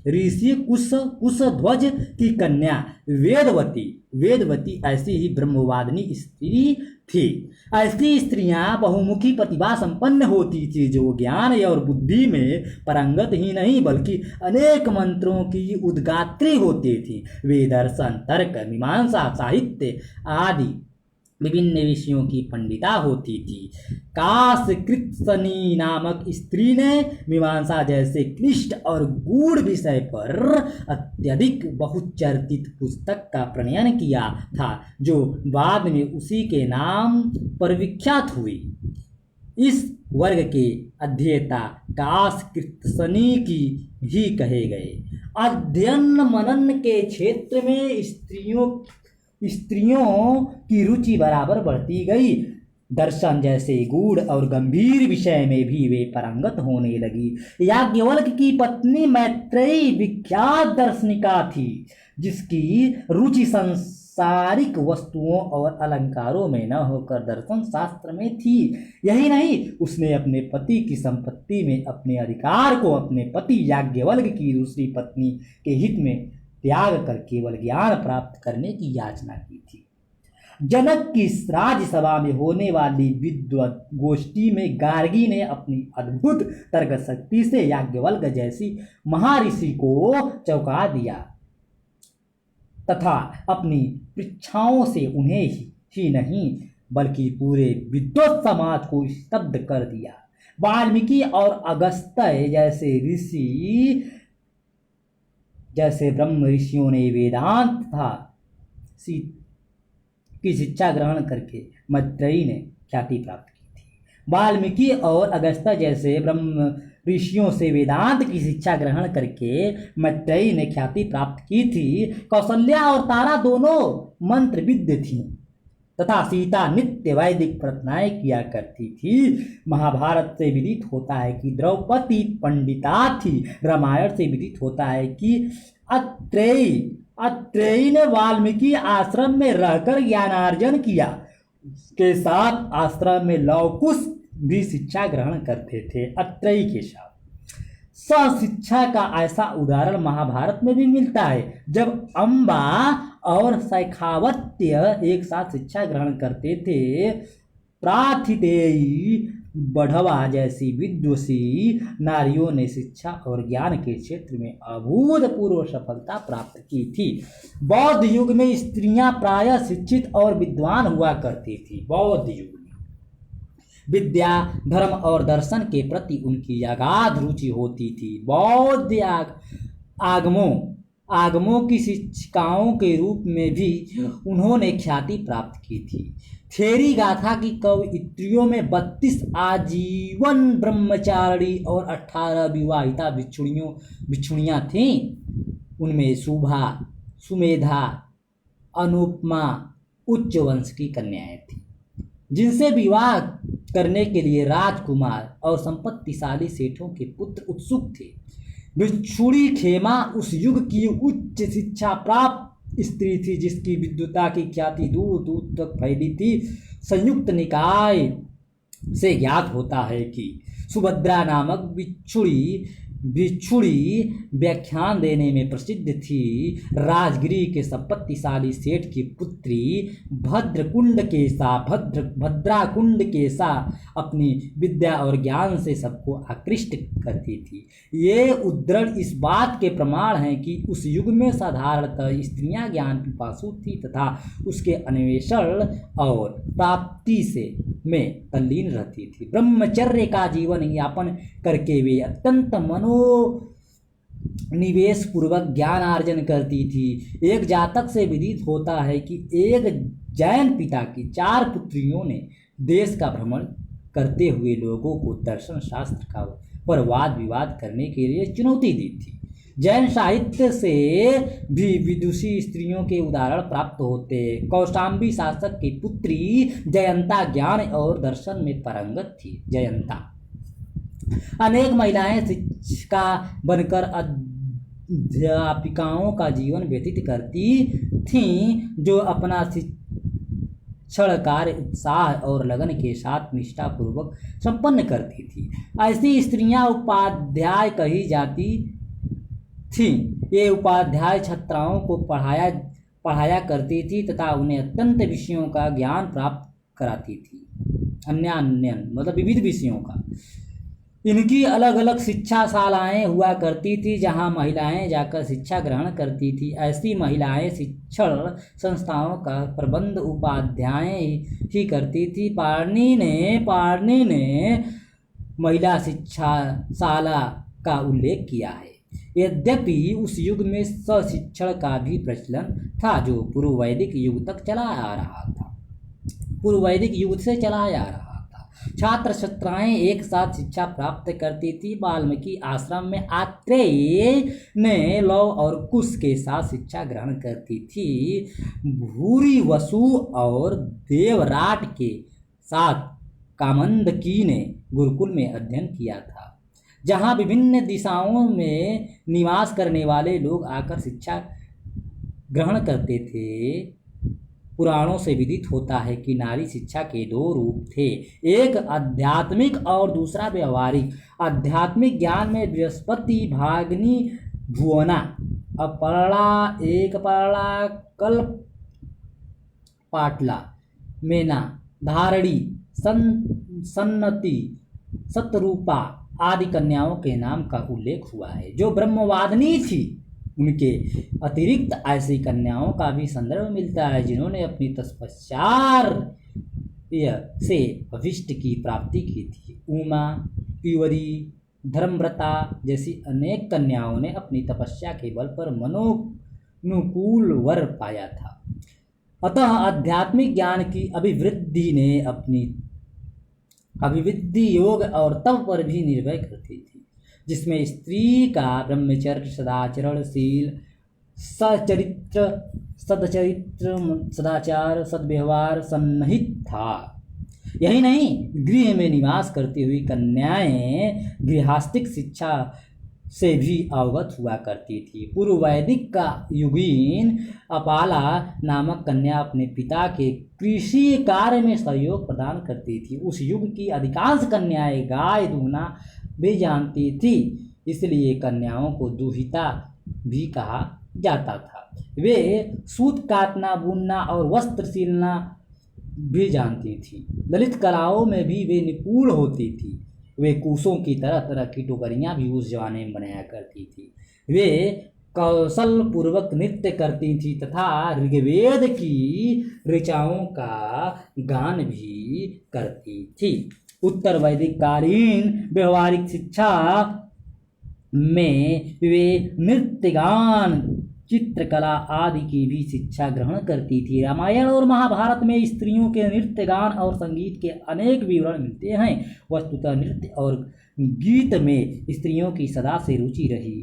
ऋषि कुशध्वज की कन्या वेदवती ऐसी ही ब्रह्मवादिनी स्त्री थी। ऐसी स्त्रियां बहुमुखी प्रतिभा संपन्न होती थी जो ज्ञान और बुद्धि में पारंगत ही नहीं बल्कि अनेक मंत्रों की उद्गात्री होती थी। वे दर्शन, तर्क, मीमांसा, साहित्य आदि विभिन्न विषयों की पंडिता होती थी। काशकृत्सनी नामक स्त्री ने मीमांसा जैसे क्लिष्ट और गूढ़ विषय पर अत्यधिक बहुचर्चित पुस्तक का प्रणयन किया था जो बाद में उसी के नाम पर विख्यात हुई। इस वर्ग के अध्येता काशकृत्सनी की ही कहे गए। अध्ययन मनन के क्षेत्र में स्त्रियों की रुचि बराबर बढ़ती गई। दर्शन जैसे गूढ़ और गंभीर विषय में भी वे पारंगत होने लगी। याज्ञवल्क्य की पत्नी मैत्रेयी विख्यात दर्शनिका थी जिसकी रुचि सांसारिक वस्तुओं और अलंकारों में न होकर दर्शन शास्त्र में थी। यही नहीं, उसने अपने पति की संपत्ति में अपने अधिकार को अपने पति याज्ञवल्क्य की दूसरी पत्नी के हित में त्याग कर केवल ज्ञान प्राप्त करने की याचना की थी। जनक की राज्यसभा में होने वाली विद्वत गोष्ठी में गार्गी ने अपनी अद्भुत तर्क शक्ति से याज्ञवल्क्य जैसी महर्षि को चौंका दिया तथा अपनी परीक्षाओं से उन्हें ही नहीं बल्कि पूरे विद्वत समाज को स्तब्ध कर दिया। वाल्मीकि और अगस्त्य जैसे ब्रह्म ऋषियों ने वेदांत तथा की शिक्षा ग्रहण करके मैत्रेयी ने ख्याति प्राप्त की थी। वाल्मीकि और अगस्त्य जैसे ब्रह्म ऋषियों से वेदांत की शिक्षा ग्रहण करके मैत्रेयी ने ख्याति प्राप्त की थी। कौशल्या और तारा दोनों मंत्रविद्य थीं तथा सीता नित्य वैदिक प्रार्थनाएं किया करती थी। महाभारत से विदित होता है कि द्रौपदी पंडिता थी। रामायण से विदित होता है कि अत्रेयी ने वाल्मीकि आश्रम में रहकर ज्ञानार्जन किया। के साथ आश्रम में लवकुश भी शिक्षा ग्रहण करते थे। अत्रेयी के साथ शिक्षा का ऐसा उदाहरण महाभारत में भी मिलता है जब अंबा और सैखावत्य एक साथ शिक्षा ग्रहण करते थे। प्राथितेयी बढ़वा जैसी विद्वसी नारियों ने शिक्षा और ज्ञान के क्षेत्र में अभूतपूर्व सफलता प्राप्त की थी। बौद्ध युग में स्त्रियां प्रायः शिक्षित और विद्वान हुआ करती थी। बौद्ध युग में विद्या, धर्म और दर्शन के प्रति उनकी अगाध रुचि होती थी। बौद्ध आगमों की शिक्षिकाओं के रूप में भी उन्होंने ख्याति प्राप्त की थी। थेरी गाथा की कवयित्रियों में 32 आजीवन ब्रह्मचारिणी और 18 विवाहिता भिक्षुणियां थीं। उनमें शुभा, सुमेधा, अनुपमा उच्च वंश की कन्याएं थीं जिनसे विवाह करने के लिए राजकुमार और संपत्तिशाली सेठों के पुत्र उत्सुक थे। भिक्षुणी खेमा उस युग की उच्च शिक्षा प्राप्त स्त्री थी जिसकी विद्वता की ख्याति दूर दूर तक फैली थी। संयुक्त निकाय से ज्ञात होता है कि सुभद्रा नामक भिक्षुणी व्याख्यान देने में प्रसिद्ध थी। राजगिरी के संपत्तिशाली सेठ की पुत्री भद्राकुंड के साथ अपनी विद्या और ज्ञान से सबको आकृष्ट करती थी। ये उद्धरण इस बात के प्रमाण हैं कि उस युग में साधारणतः स्त्रियां ज्ञान पिपासु थी तथा उसके अन्वेषण और प्राप्ति से में तल्लीन रहती थी। ब्रह्मचर्य का जीवन यापन करके वे अत्यंत निवेश पूर्वक ज्ञान अर्जन करती थी। एक जातक से विदित होता है कि एक जैन पिता की 4 पुत्रियों ने देश का भ्रमण करते हुए लोगों को दर्शन शास्त्र का पर वाद विवाद करने के लिए चुनौती दी थी। जैन साहित्य से भी विदुषी स्त्रियों के उदाहरण प्राप्त होते। कौशाम्बी शासक की पुत्री जयंता ज्ञान और दर्शन में पारंगत थी। जयंता अनेक महिलाएं शिक्षिका बनकर अध्यापिकाओं का जीवन व्यतीत करती थीं, जो अपना शिक्षण कार्य उत्साह और लगन के साथ निष्ठापूर्वक संपन्न करती थी। ऐसी स्त्रियां उपाध्याय कही जाती थीं। ये उपाध्याय छात्राओं को पढ़ाया करती थी तथा उन्हें अत्यंत विषयों का ज्ञान प्राप्त कराती थी। अन्य मतलब विविध विषयों का। इनकी अलग अलग शिक्षाशालाएं हुआ करती थी जहां महिलाएं जाकर शिक्षा ग्रहण करती थी। ऐसी महिलाएं शिक्षण संस्थाओं का प्रबंध उपाध्याय ही करती थी। पाणिनि ने महिला शिक्षाशाला का उल्लेख किया है। यद्यपि उस युग में सशिक्षण का भी प्रचलन था, जो पूर्व वैदिक युग तक चला आ रहा था। पूर्व वैदिक युग से चला आ रहा था। छात्र छात्राएं एक साथ शिक्षा प्राप्त करती थी। वाल्मीकि आश्रम में आत्रेय ने लव और कुश के साथ शिक्षा ग्रहण करती थी। भूरी वसु और देवराट के साथ कामंदकी ने गुरुकुल में अध्ययन किया था, जहां विभिन्न दिशाओं में निवास करने वाले लोग आकर शिक्षा ग्रहण करते थे। पुराणों से विदित होता है कि नारी शिक्षा के 2 रूप थे, एक आध्यात्मिक और दूसरा व्यवहारिक। आध्यात्मिक ज्ञान में बृहस्पति, भागनी, भुवना, अपर्णा, एकपर्णा, कल्पाटला, मेना, धारणी, सन्नति, सतरूपा आदि कन्याओं के नाम का उल्लेख हुआ है, जो ब्रह्मवादिनी थी। उनके अतिरिक्त ऐसी कन्याओं का भी संदर्भ मिलता है जिन्होंने अपनी तपस्या से भविष्य की प्राप्ति की थी। उमा, पीवरी, धर्मव्रता जैसी अनेक कन्याओं ने अपनी तपस्या के बल पर मनोनुकूल वर पाया था। अतः आध्यात्मिक ज्ञान की अभिवृद्धि योग और तप पर भी निर्भर करती थी, जिसमें स्त्री का ब्रह्मचर्य, सदाचरणशील, सदाचार, सद्व्यवहार सन्निहित था। यही नहीं, गृह में निवास करती हुई कन्याएं गृहस्थिक शिक्षा से भी अवगत हुआ करती थी। पूर्व वैदिक का युगीन अपाला नामक कन्या अपने पिता के कृषि कार्य में सहयोग प्रदान करती थी। उस युग की अधिकांश कन्याएं गाय दूहना भी जानती थी, इसलिए कन्याओं को दुहिता भी कहा जाता था। वे सूत काटना, बुनना और वस्त्र सिलना भी जानती थी। ललित कलाओं में भी वे निपुण होती थी। वे कुशों की तरह तरह की टोकरियां भी उस जमाने में बनाया करती थी। वे कौशल पूर्वक नृत्य करती थी तथा ऋग्वेद की ऋचाओं का गान भी करती थी। उत्तर वैदिक कालीन व्यवहारिक शिक्षा में वे नृत्य, गान, चित्रकला आदि की भी शिक्षा ग्रहण करती थी। रामायण और महाभारत में स्त्रियों के नृत्य, गान और संगीत के अनेक विवरण मिलते हैं। वस्तुतः नृत्य और गीत में स्त्रियों की सदा से रुचि रही।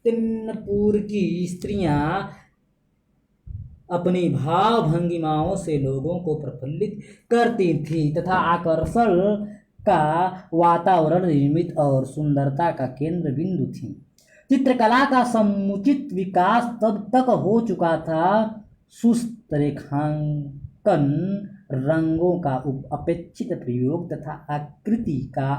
तिन्नपुर की स्त्रियां अपनी भाव भंगिमाओं से लोगों को प्रफुल्लित करती थी तथा आकर्षण का वातावरण निर्मित और सुंदरता का केंद्र बिंदु थी। चित्रकला का समुचित विकास तब तक हो चुका था। सुस्त रेखांकन, रंगों का अपेक्षित प्रयोग तथा आकृति का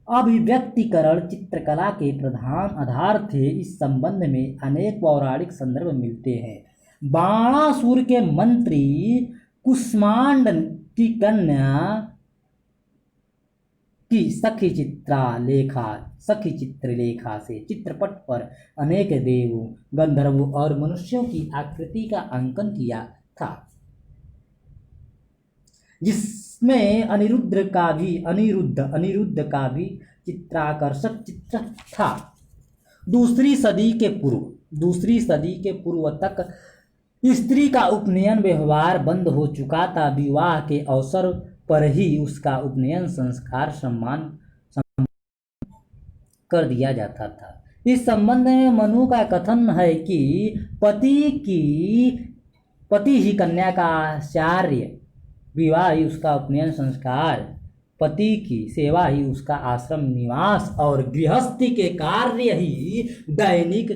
अभिव्यक्तिकरण चित्रकला के प्रधान आधार थे। इस संबंध में अनेक पौराणिक संदर्भ मिलते हैं। बाणासुर के मंत्री कुष्मांड की कन्या की सखी चित्रलेखा से चित्रपट पर अनेक देवों, गंधर्वों और मनुष्यों की आकृति का अंकन किया था। जिसमें अनिरुद्ध का भी चित्राकर्षक चित्र था। दूसरी सदी के पूर्व तक स्त्री का उपनयन व्यवहार बंद हो चुका था। विवाह के अवसर पर ही उसका उपनयन संस्कार सम्मान कर दिया जाता था। इस संबंध में मनु का कथन है कि पति ही कन्या का आचार्य, विवाह ही उसका उपनयन संस्कार, पति की सेवा ही उसका आश्रम निवास और गृहस्थी के कार्य ही दैनिक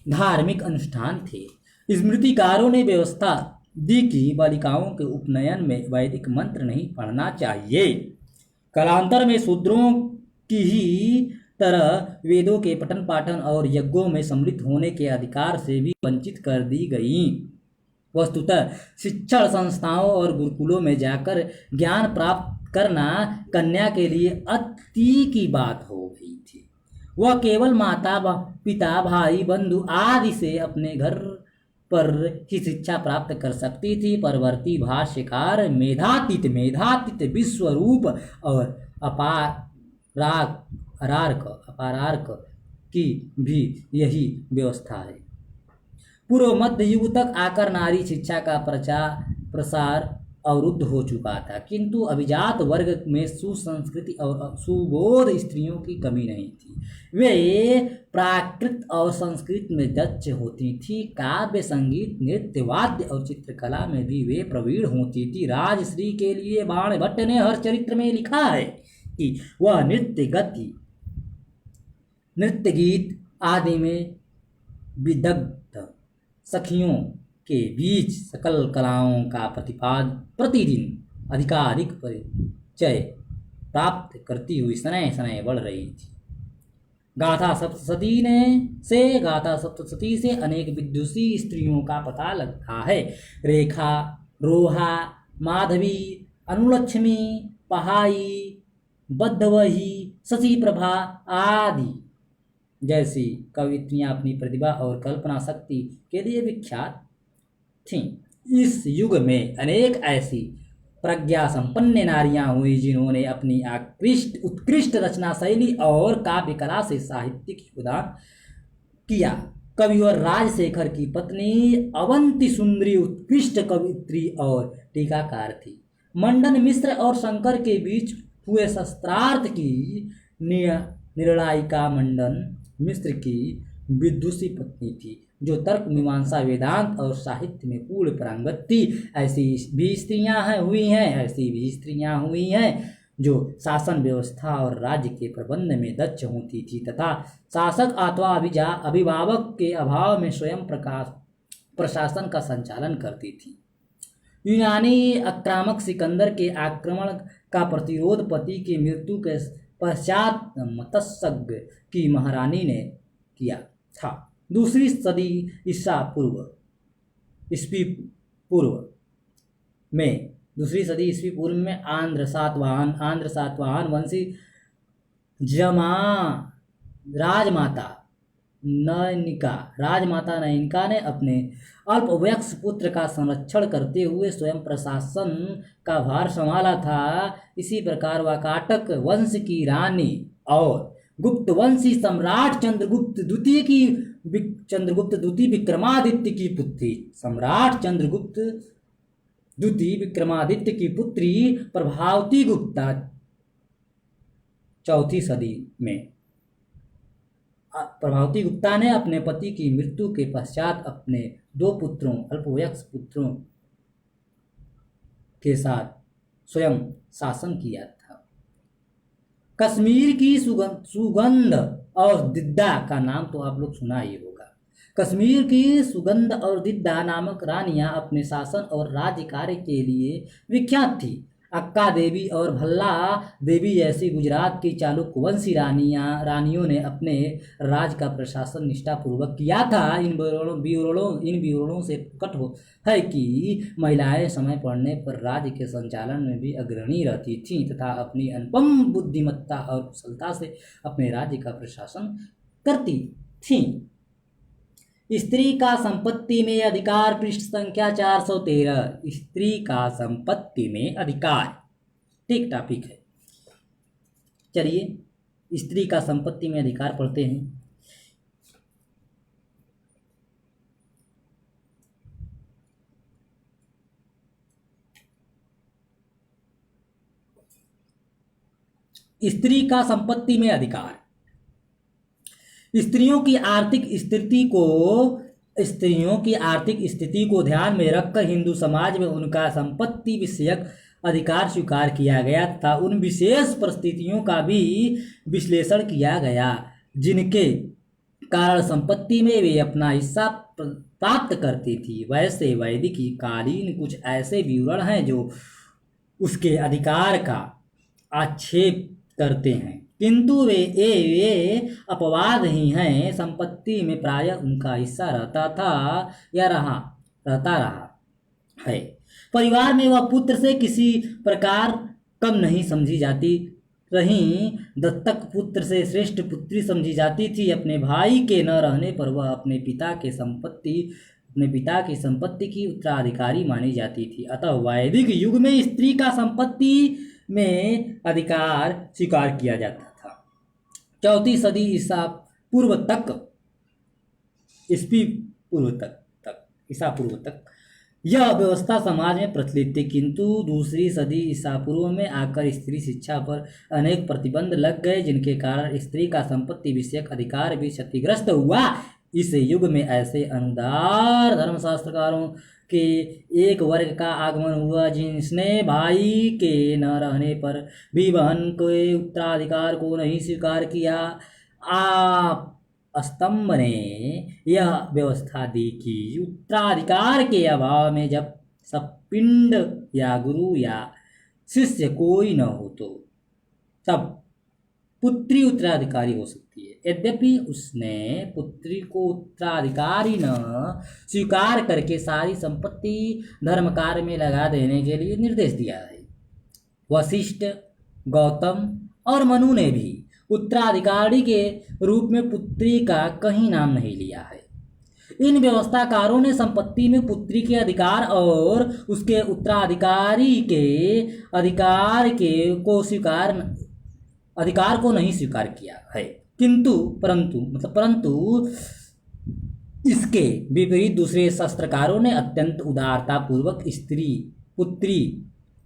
धार्मिक अनुष्ठान थे। स्मृतिकारों ने व्यवस्था दी कि बालिकाओं के उपनयन में वैदिक मंत्र नहीं पढ़ना चाहिए। कालांतर में शूद्रों की ही तरह वेदों के पठन पाठन और यज्ञों में सम्मिलित होने के अधिकार से भी वंचित कर दी गई। वस्तुतः शिक्षण संस्थाओं और गुरुकुलों में जाकर ज्ञान प्राप्त करना कन्या के लिए अति की बात हो गई थी। वह केवल माता पिता भाई बंधु आदि से अपने घर पर ही शिक्षा प्राप्त कर सकती थी। परवर्ती भाष्यकार मेधातीत विश्वरूप और अपारार्क की भी यही व्यवस्था है। पूर्व मध्य युग तक आकर नारी शिक्षा का प्रसार अवरुद्ध हो चुका था, किंतु अभिजात वर्ग में सुसंस्कृति और सुबोध स्त्रियों की कमी नहीं थी। वे प्राकृत और संस्कृत में दक्ष होती थी। काव्य, संगीत, नृत्य, वाद्य और चित्रकला में भी वे प्रवीण होती थी। राजश्री के लिए बाण भट्ट ने हर चरित्र में लिखा है कि वह नृत्य गीत आदि में विदग्ध सखियों के बीच सकल कलाओं का प्रतिदिन अधिकाधिक परिचय प्राप्त करती हुई सनय सनय बढ़ रही थी। गाथा सप्तशती से अनेक विदुषी स्त्रियों का पता लगता है। रेखा, रोहा, माधवी, अनुलक्ष्मी, पहाई, बद्धवही, शशि प्रभा आदि जैसी कवित्रियां अपनी प्रतिभा और कल्पना शक्ति के लिए विख्यात थीं। इस युग में अनेक ऐसी प्रज्ञा संपन्न नारियां हुई जिन्होंने अपनी उत्कृष्ट रचना शैली और काव्य कला से साहित्यिक योगदान किया। कविवर राजशेखर की पत्नी अवंती सुंदरी उत्कृष्ट कवित्री और टीकाकार थी। मंडन मिश्र और शंकर के बीच हुए शस्त्रार्थ की निर्णायिका मंडन मिश्र की विदुषी पत्नी थी, जो तर्क मीमांसा वेदांत और साहित्य में पूर्ण पारंगत थी। ऐसी भी स्त्रियां हुई हैं जो शासन व्यवस्था और राज्य के प्रबंध में दक्ष होती थी तथा शासक अथवा अभिभावक के अभाव में स्वयं प्रशासन का संचालन करती थी। यूनानी आक्रामक सिकंदर के आक्रमण का प्रतिरोध पति की मृत्यु के पश्चात मत्स्य की महारानी ने किया था। दूसरी सदी ईसा पूर्व में आंध्र सातवाहन वंशी राजमाता नयनिका ने अपने अल्पवयस्क पुत्र का संरक्षण करते हुए स्वयं प्रशासन का भार संभाला था। इसी प्रकार वाकाटक वंश की रानी और गुप्त वंशी सम्राट चंद्रगुप्त द्वितीय विक्रमादित्य की पुत्री विक्रमादित्य की पुत्री प्रभावती गुप्ता चौथी सदी में प्रभावती गुप्ता ने अपने पति की मृत्यु के पश्चात अपने 2 अल्पवयस्क पुत्रों के साथ स्वयं शासन किया था। कश्मीर की सुगंध और दिद्दा का नाम तो आप लोग सुना ही होगा। कश्मीर की सुगंध और दिद्दा नामक रानियां अपने शासन और राज्य कार्य के लिए विख्यात थी। अक्का देवी और भल्ला देवी जैसी गुजरात की चालुक्य वंशी रानियों ने अपने राज का प्रशासन निष्ठापूर्वक किया था। इन विवरणों से प्रकट है कि महिलाएं समय पड़ने पर राज्य के संचालन में भी अग्रणी रहती थीं तथा अपनी अनुपम बुद्धिमत्ता और कुशलता से अपने राज्य का प्रशासन करती थीं। स्त्री का संपत्ति में अधिकार, पृष्ठ संख्या 413। स्त्री का संपत्ति में अधिकार, ठीक टॉपिक है। चलिए स्त्री का संपत्ति में अधिकार पढ़ते हैं। स्त्री का संपत्ति में अधिकार। स्त्रियों की आर्थिक स्थिति को ध्यान में रखकर हिंदू समाज में उनका संपत्ति विषयक अधिकार स्वीकार किया गया तथा उन विशेष परिस्थितियों का भी विश्लेषण किया गया जिनके कारण संपत्ति में वे अपना हिस्सा प्राप्त करती थी। वैसे वैदिक कालीन कुछ ऐसे विवरण हैं जो उसके अधिकार का आक्षेप करते हैं, किंतु वे अपवाद ही हैं। संपत्ति में प्रायः उनका हिस्सा रहता था या रहता रहा है। परिवार में वह पुत्र से किसी प्रकार कम नहीं समझी जाती रही। दत्तक पुत्र से श्रेष्ठ पुत्री समझी जाती थी। अपने भाई के न रहने पर वह अपने पिता की संपत्ति की उत्तराधिकारी मानी जाती थी। अतः वैदिक युग में स्त्री का संपत्ति में अधिकार स्वीकार किया जाता था। 4वीं सदी ईसा पूर्व तक यह व्यवस्था समाज में प्रचलित थी, किंतु 2री सदी ईसा पूर्व में आकर स्त्री शिक्षा पर अनेक प्रतिबंध लग गए, जिनके कारण स्त्री का संपत्ति विषयक अधिकार भी क्षतिग्रस्त हुआ। इस युग में ऐसे अनुदार धर्मशास्त्रकारों के एक वर्ग का आगमन हुआ जिसने भाई के न रहने पर भी बहन के उत्तराधिकार को नहीं स्वीकार किया। आप स्तंभ ने यह व्यवस्था दी कि उत्तराधिकार के अभाव में जब सपिंड या गुरु या शिष्य कोई न हो तो तब पुत्री उत्तराधिकारी हो सकती है। यद्यपि उसने पुत्री को उत्तराधिकारी न स्वीकार करके सारी संपत्ति धर्म कार्य में लगा देने के लिए निर्देश दिया है। वशिष्ठ, गौतम और मनु ने भी उत्तराधिकारी के रूप में पुत्री का कहीं नाम नहीं लिया है। इन व्यवस्थाकारों ने संपत्ति में पुत्री के अधिकार और उसके उत्तराधिकारी के अधिकार को नहीं स्वीकार किया है, परंतु इसके विपरीत दूसरे शास्त्रकारों ने अत्यंत उदारता पूर्वक पुत्री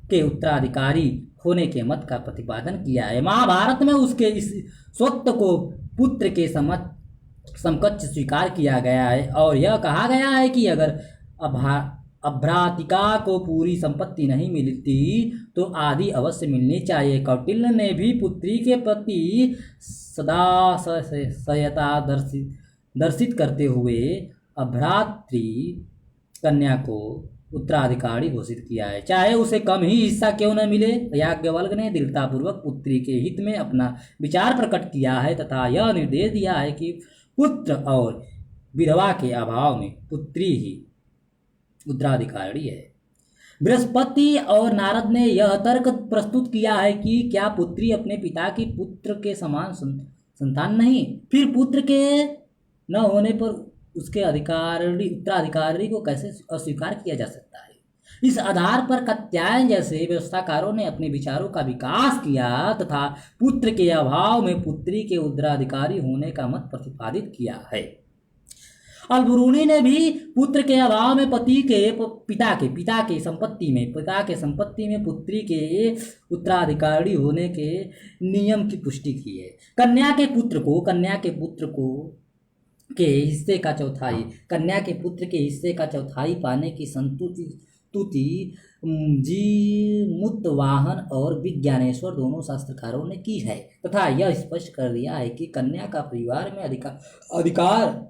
के उत्तराधिकारी होने के मत का प्रतिपादन किया है। महाभारत में उसके इस स्वत्व को पुत्र के समकक्ष स्वीकार किया गया है और यह कहा गया है कि अगर अभ्रातिका को पूरी संपत्ति नहीं मिलती तो आदि अवश्य मिलनी चाहिए। कौटिल्य ने भी पुत्री के प्रति सदा सहायता दर्शित करते हुए अभ्रातृ कन्या को उत्तराधिकारी घोषित किया है, चाहे उसे कम ही हिस्सा क्यों न मिले। याज्ञवल्क्य ने दृढ़तापूर्वक पुत्री के हित में अपना विचार प्रकट किया है तथा यह निर्देश दिया है कि पुत्र और विधवा के अभाव में पुत्री ही उत्तराधिकारी है। बृहस्पति और नारद ने यह तर्क प्रस्तुत किया है कि क्या पुत्री अपने पिता की पुत्र के समान संतान नहीं, फिर पुत्र के न होने पर उसके उत्तराधिकारी को कैसे अस्वीकार किया जा सकता है। इस आधार पर कात्यायन जैसे व्यवस्थाकारों ने अपने विचारों का विकास किया तथा पुत्र के अभाव में पुत्री के उत्तराधिकारी होने का मत प्रतिपादित किया है। अलबरूनी ने भी पुत्र के अभाव में पिता के संपत्ति में पुत्री के उत्तराधिकारी होने के नियम की पुष्टि की है। कन्या के पुत्र के हिस्से का चौथाई पाने की संतुति जी मुतवाहन और विज्ञानेश्वर दोनों शास्त्रकारों ने की है तथा यह स्पष्ट कर दिया है कि कन्या का परिवार में अधिकार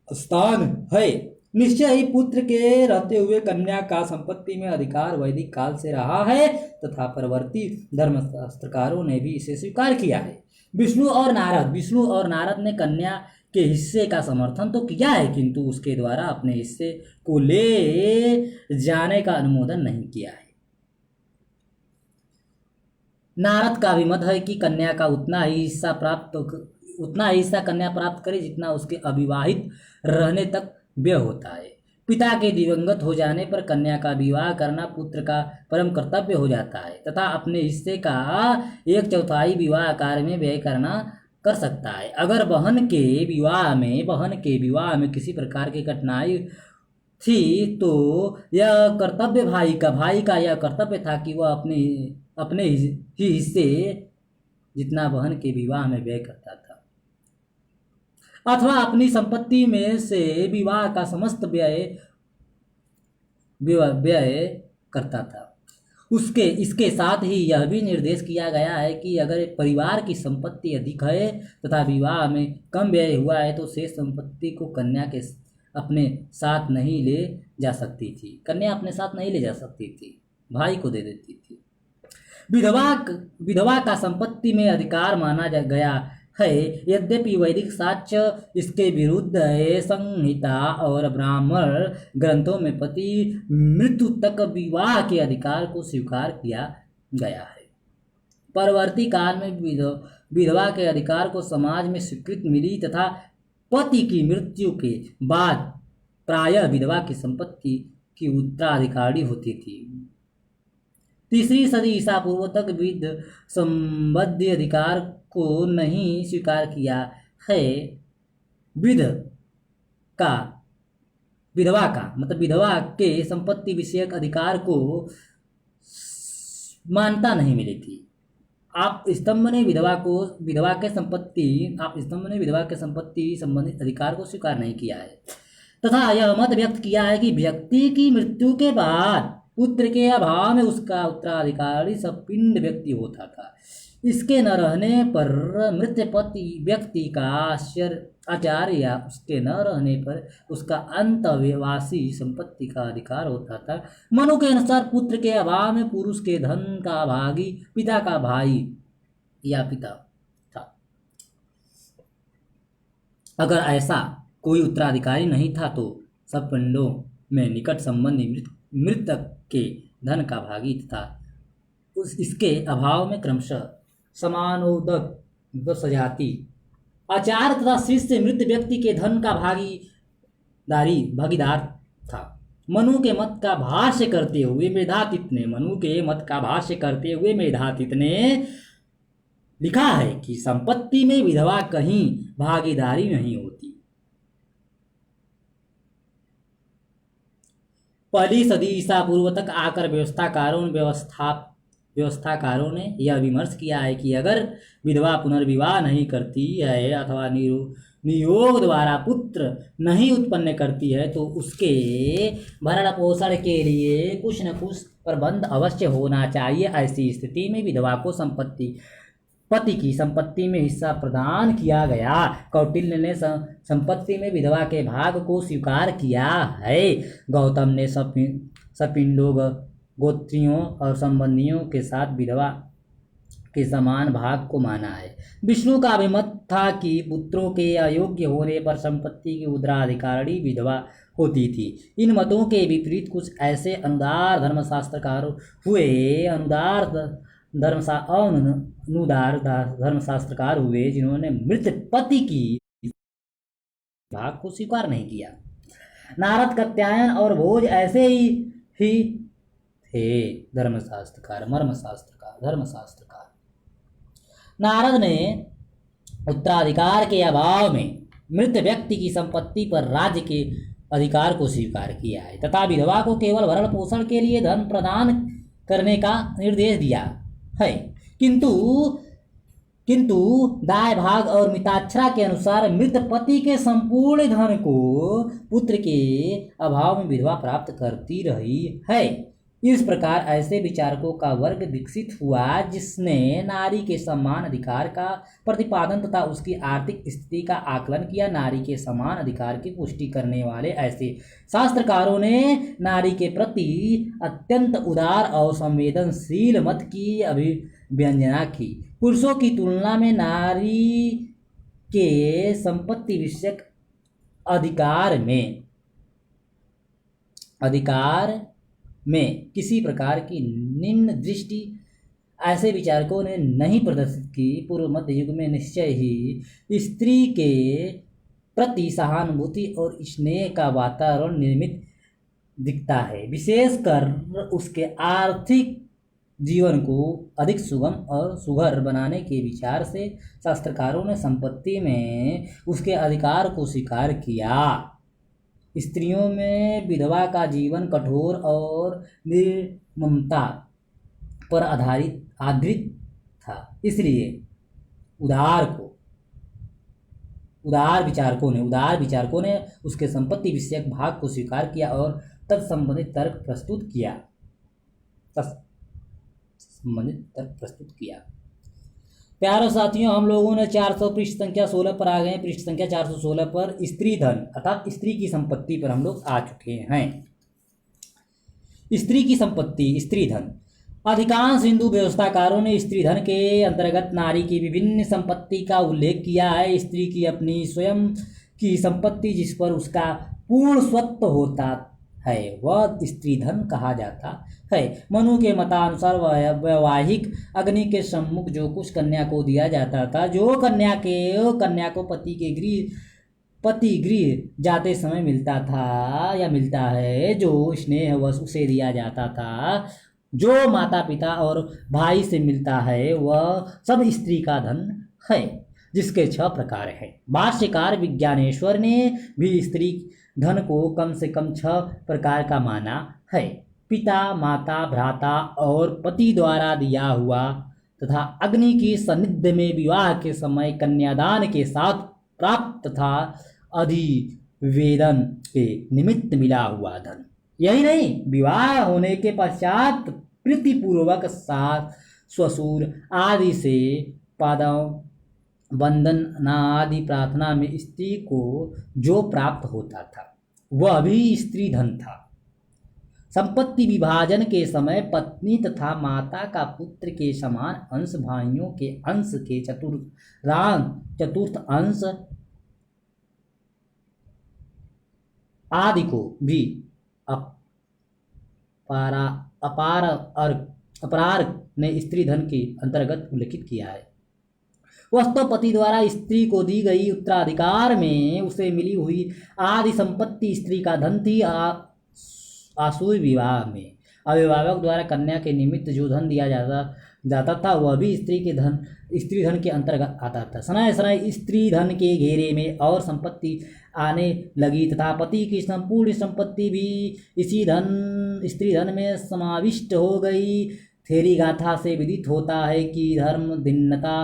स्थान है। निश्चय ही पुत्र के रहते हुए कन्या का संपत्ति में अधिकार वैदिक काल से रहा है तथा परवर्ती धर्मशास्त्रकारों ने भी इसे स्वीकार किया है। विष्णु और नारद ने कन्या के हिस्से का समर्थन तो किया है, किंतु उसके द्वारा अपने हिस्से को ले जाने का अनुमोदन नहीं किया है। नारद का भी मत है कि कन्या का उतना ही हिस्सा प्राप्त उतना ही हिस्सा कन्या प्राप्त करे जितना उसके अविवाहित रहने तक व्यय होता है। पिता के दिवंगत हो जाने पर कन्या का विवाह करना पुत्र का परम कर्तव्य हो जाता है तथा अपने हिस्से का 1/4 विवाह कार्य में व्यय करना कर सकता है। अगर बहन के विवाह में किसी प्रकार की कठिनाई थी तो भाई का यह कर्तव्य था कि वह अपने ही हिस्से जितना बहन के विवाह में व्यय करता था अथवा अपनी संपत्ति में से विवाह का समस्त व्यय करता था। इसके साथ ही यह भी निर्देश किया गया है कि अगर परिवार की संपत्ति अधिक है तथा विवाह में कम व्यय हुआ है तो शेष संपत्ति को कन्या के अपने साथ नहीं ले जा सकती थी। कन्या अपने साथ नहीं ले जा सकती थी, भाई को दे देती थी। विधवा का संपत्ति में अधिकार माना गया है। यद्यपि वैदिक साक्ष्य इसके विरुद्ध है। संहिता और ब्राह्मण ग्रंथों में पति मृत्यु तक विवाह के अधिकार को स्वीकार किया गया है। परवर्ती काल में विधवा के अधिकार को समाज में स्वीकृति मिली तथा पति की मृत्यु के बाद प्रायः विधवा की संपत्ति की उत्तराधिकारी होती थी। 3री सदी ईसा पूर्व तक विध संबंधी अधिकार को नहीं स्वीकार किया है। विधवा के संपत्ति विषयक अधिकार को मान्यता नहीं मिली थी। आप स्तंभ ने विधवा के संपत्ति संबंधित अधिकार को स्वीकार नहीं किया है तथा यह मत व्यक्त किया है कि व्यक्ति की मृत्यु के बाद पुत्र के अभाव में उसका उत्तराधिकारी सपिंड व्यक्ति होता था। इसके न रहने पर मृत व्यक्ति का आचार्य या उसके न रहने पर उसका अंतवासी संपत्ति का अधिकार होता था। मनु के अनुसार पुत्र के अभाव में पुरुष के धन का भागी पिता का भाई या पिता था। अगर ऐसा कोई उत्तराधिकारी नहीं था तो सब पिंडों में निकट संबंधी मृतक के धन का भागी तथा इसके अभाव में क्रमशः समानोदक सजाति आचार्य तथा शिष्य मृत व्यक्ति के धन का भागीदार था। मनु के मत का भाष्य करते हुए मेधातित ने लिखा है कि संपत्ति में विधवा कहीं भागीदारी नहीं होती। पहली सदी ईसा पूर्व तक आकर व्यवस्थाकारों ने यह विमर्श किया है कि अगर विधवा पुनर्विवाह नहीं करती है अथवा नियोग द्वारा पुत्र नहीं उत्पन्न करती है तो उसके भरण पोषण के लिए कुछ न कुछ प्रबंध अवश्य होना चाहिए। ऐसी स्थिति में विधवा को पति की संपत्ति में हिस्सा प्रदान किया गया। कौटिल्य ने संपत्ति में विधवा के भाग को स्वीकार किया है। गौतम ने सपिंडों गोत्रियों और संबंधियों के साथ विधवा के समान भाग को माना है। विष्णु का अभिमत था कि पुत्रों के अयोग्य होने पर संपत्ति की उत्तराधिकारी विधवा होती थी। इन मतों के विपरीत कुछ ऐसे अनुदार धर्मशास्त्रकार हुए जिन्होंने मृत पति की भाग को स्वीकार नहीं किया। नारद, कात्यायन और भोज ऐसे ही थे धर्मशास्त्रकार। नारद ने उत्तराधिकार के अभाव में मृत व्यक्ति की संपत्ति पर राज्य के अधिकार को स्वीकार किया है तथा विधवा को केवल भरण पोषण के लिए धन प्रदान करने का निर्देश दिया है। किंतु दाय भाग और मिताक्षरा के अनुसार मृत पति के संपूर्ण धन को पुत्र के अभाव में विधवा प्राप्त करती रही है। इस प्रकार ऐसे विचारकों का वर्ग विकसित हुआ जिसने नारी के समान अधिकार का प्रतिपादन तथा उसकी आर्थिक स्थिति का आकलन किया। नारी के समान अधिकार की पुष्टि करने वाले ऐसे शास्त्रकारों ने नारी के प्रति अत्यंत उदार और संवेदनशील मत की अभिव्यंजना की। पुरुषों की तुलना में नारी के संपत्ति विषयक अधिकार में किसी प्रकार की निम्न दृष्टि ऐसे विचारकों ने नहीं प्रदर्शित की। पूर्व मध्य युग में निश्चय ही स्त्री के प्रति सहानुभूति और स्नेह का वातावरण निर्मित दिखता है, विशेषकर उसके आर्थिक जीवन को अधिक सुगम और सुघर बनाने के विचार से शास्त्रकारों ने संपत्ति में उसके अधिकार को स्वीकार किया। स्त्रियों में विधवा का जीवन कठोर और निर्ममता पर आधारित था, इसलिए उदार विचारकों ने उसके संपत्ति विषयक भाग को स्वीकार किया और तत्संबंधित तर्क प्रस्तुत किया। प्यारे साथियों, हम लोगों ने 400 पृष्ठ संख्या 16 पर आ गए। पृष्ठ संख्या 416 पर स्त्री धन अर्थात स्त्री की संपत्ति पर हम लोग आ चुके हैं। स्त्री की संपत्ति, स्त्री धन। अधिकांश हिंदू व्यवस्थाकारों ने स्त्री धन के अंतर्गत नारी की विभिन्न संपत्ति का उल्लेख किया है। स्त्री की अपनी स्वयं की संपत्ति जिस पर उसका पूर्ण स्वत्व होता है वह स्त्री धन कहा जाता है। मनु के मतानुसार वैवाहिक अग्नि के सम्मुख जो कुछ कन्या को दिया जाता था, जो कन्या को पति गृह जाते समय मिलता था या मिलता है, जो स्नेह वश उसे दिया जाता था, जो माता पिता और भाई से मिलता है, वह सब स्त्री का धन है, जिसके 6 प्रकार हैं। भाष्यकार विज्ञानेश्वर ने भी स्त्री धन को कम से कम 6 प्रकार का माना है। पिता, माता, भ्राता और पति द्वारा दिया हुआ तथा अग्नि की सानिध्य में विवाह के समय कन्यादान के साथ प्राप्त तथा अधिवेदन के निमित्त मिला हुआ धन। यही नहीं, विवाह होने के पश्चात प्रीतिपूर्वक सास, ससुर आदि से पादव वंदन आदि प्रार्थना में स्त्री को जो प्राप्त होता था वह भी स्त्री धन था। संपत्ति विभाजन के समय पत्नी तथा माता का पुत्र के समान अंश, भाइयों के अंश के चतुर्थ अंश आदि को भी अपरार ने स्त्री धन के अंतर्गत उल्लेखित किया है। वस्तु पति द्वारा स्त्री को दी गई उत्तराधिकार में उसे मिली हुई आदि संपत्ति स्त्री का धन थी। आसुर विवाह में अभिभावक द्वारा कन्या के निमित्त जो धन दिया जाता था वह भी स्त्री धन के अंतर्गत आता था। समय समय स्त्री धन के घेरे में और संपत्ति आने लगी तथा पति की संपूर्ण संपत्ति भी स्त्री धन में समाविष्ट हो गई। थेरी गाथा से विदित होता है कि धर्म भिन्नता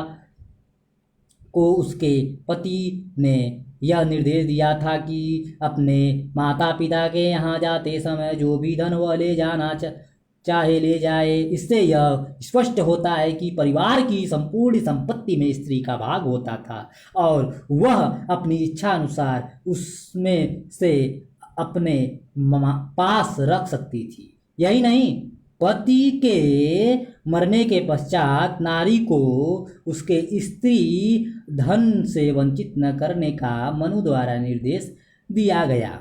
को उसके पति ने यह निर्देश दिया था कि अपने माता पिता के यहाँ जाते समय जो भी धन वह ले जाना चाहे ले जाए। इससे यह स्पष्ट होता है कि परिवार की संपूर्ण संपत्ति में स्त्री का भाग होता था और वह अपनी इच्छा अनुसार उसमें से अपने पास रख सकती थी। यही नहीं, पति के मरने के पश्चात नारी को उसके स्त्री धन से वंचित न करने का मनु द्वारा निर्देश दिया गया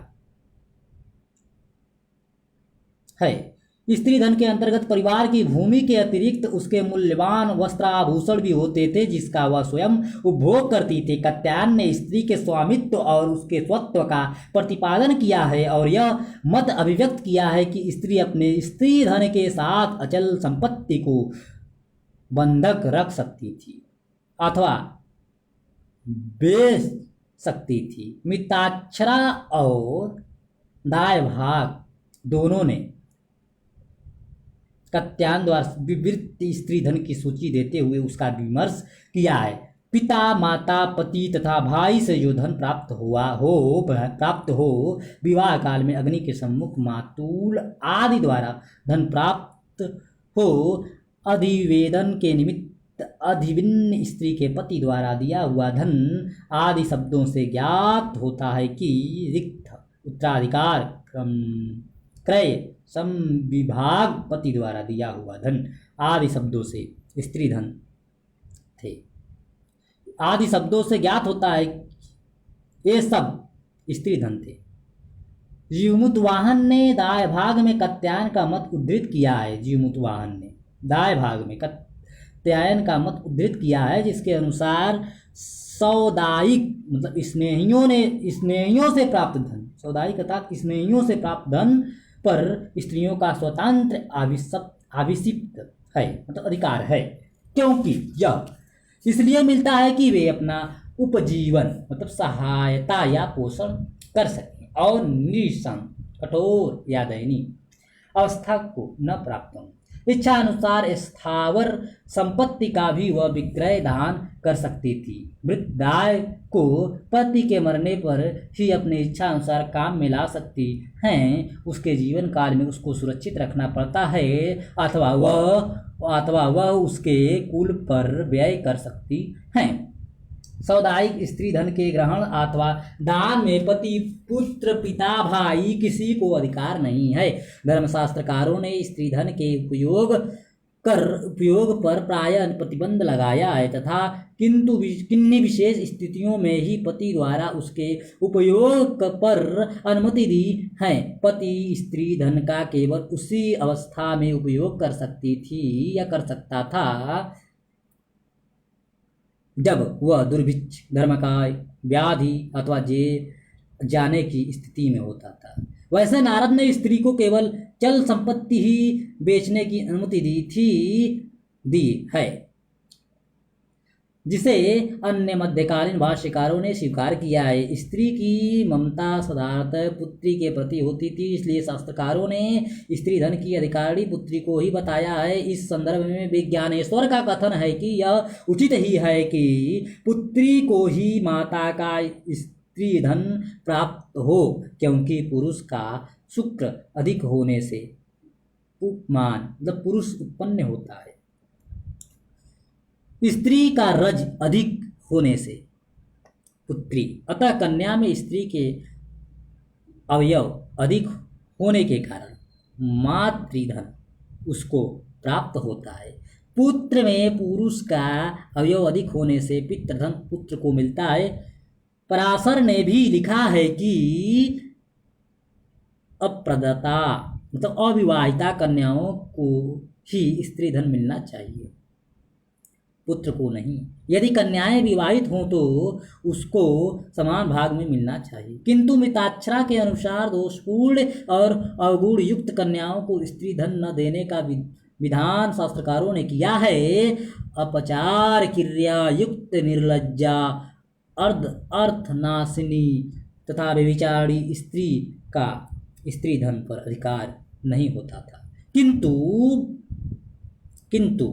है। स्त्री धन के अंतर्गत परिवार की भूमि के अतिरिक्त उसके मूल्यवान वस्त्राभूषण भी होते थे जिसका वह स्वयं उपभोग करती थी। कात्यायन ने स्त्री के स्वामित्व और उसके स्वत्व का प्रतिपादन किया है और यह मत अभिव्यक्त किया है कि स्त्री अपने स्त्री धन के साथ अचल संपत्ति को बंधक रख सकती थी अथवा बेच सकती थी। मिताक्षरा और दायभाग दोनों ने कात्यायन द्वारा विवृत स्त्री धन की सूची देते हुए उसका विमर्श किया है। पिता, माता, पति तथा भाई से जो धन प्राप्त हो विवाह काल में अग्नि के सम्मुख मातूल आदि द्वारा धन प्राप्त हो अधिवेदन के निमित्त अधिविन्न स्त्री के पति द्वारा दिया हुआ धन आदि शब्दों से ज्ञात होता है कि रिक्त उत्तराधिकार क्रय संविभाग पति द्वारा दिया हुआ धन आदि शब्दों से स्त्री धन थे। आदि शब्दों से ज्ञात होता है ये सब स्त्री धन थे। जीवमुतवाहन ने दाय भाग में कात्यायन का मत उद्धृत किया है। जीवमुतवाहन ने दाय भाग में त्यायन का मत उद्धृत किया है, जिसके अनुसार सौदायिक मतलब स्नेहियों से प्राप्त धन, सौदायिक अर्थात स्नेहियों से प्राप्त धन पर स्त्रियों का स्वतंत्र आविष्ट है, मतलब अधिकार है, क्योंकि यह इसलिए मिलता है कि वे अपना उपजीवन मतलब सहायता या पोषण कर सकें और निसंग कठोर या दयनीय अवस्था को न प्राप्त हो। इच्छा अनुसार स्थावर संपत्ति का भी वह विक्रय दान कर सकती थी। वृद्धाय को पति के मरने पर ही अपनी इच्छा अनुसार काम में ला सकती हैं। उसके जीवन काल में उसको सुरक्षित रखना पड़ता है, अथवा वह उसके कुल पर व्यय कर सकती हैं। सामुदायिक स्त्री धन के ग्रहण अथवा दान में पति, पुत्र, पिता, भाई किसी को अधिकार नहीं है। धर्मशास्त्रकारों ने स्त्री धन के उपयोग पर प्रायः प्रतिबंध लगाया है तथा किन्हीं विशेष स्थितियों में ही पति द्वारा उसके उपयोग पर अनुमति दी है। पति स्त्री धन का केवल उसी अवस्था में उपयोग कर सकती थी या कर सकता था जब वह दुर्भिक्ष, धर्मकाय, व्याधि अथवा जेल जाने की स्थिति में होता था। वैसे नारद ने स्त्री को केवल चल संपत्ति ही बेचने की अनुमति दी है, जिसे अन्य मध्यकालीन भाष्यकारों ने स्वीकार किया है। स्त्री की ममता साधारणतः पुत्री के प्रति होती थी, इसलिए शास्त्रकारों ने स्त्री धन की अधिकारी पुत्री को ही बताया है। इस संदर्भ में विज्ञानेश्वर का कथन है कि यह उचित ही है कि पुत्री को ही माता का स्त्री धन प्राप्त हो, क्योंकि पुरुष का शुक्र अधिक होने से उपमान मतलब पुरुष उत्पन्न होता है, स्त्री का रज अधिक होने से पुत्री। अतः कन्या में स्त्री के अवयव अधिक होने के कारण मातृधन उसको प्राप्त होता है। पुत्र में पुरुष का अवयव अधिक होने से पितृधन पुत्र को मिलता है। पराशर ने भी लिखा है कि अप्रदता मतलब अविवाहिता कन्याओं को ही स्त्री धन मिलना चाहिए, पुत्र को नहीं। यदि कन्याएं विवाहित हों तो उसको समान भाग में मिलना चाहिए, किंतु मिताक्षरा के अनुसार दोषपूर्ण और अवगुण युक्त कन्याओं को स्त्री धन न देने का विधान शास्त्रकारों ने किया है। अपचार क्रिया युक्त निर्लज्जा अर्थनाशिनी तथा व्यभिचारी स्त्री का स्त्री धन पर अधिकार नहीं होता था। किंतु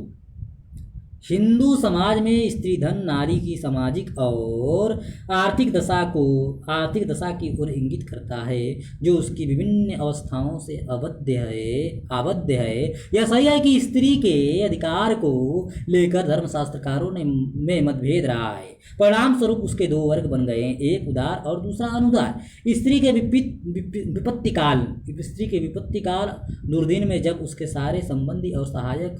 हिंदू समाज में स्त्री धन नारी की सामाजिक और आर्थिक दशा की ओर इंगित करता है, जो उसकी विभिन्न अवस्थाओं से आबद्ध है। यह सही है कि स्त्री के अधिकार को लेकर धर्मशास्त्रकारों में मतभेद रहा है। परिणाम स्वरूप उसके दो वर्ग बन गए, एक उदार और दूसरा अनुदार। स्त्री के विपत्ति काल दुर्दिन में जब उसके सारे संबंधी और सहायक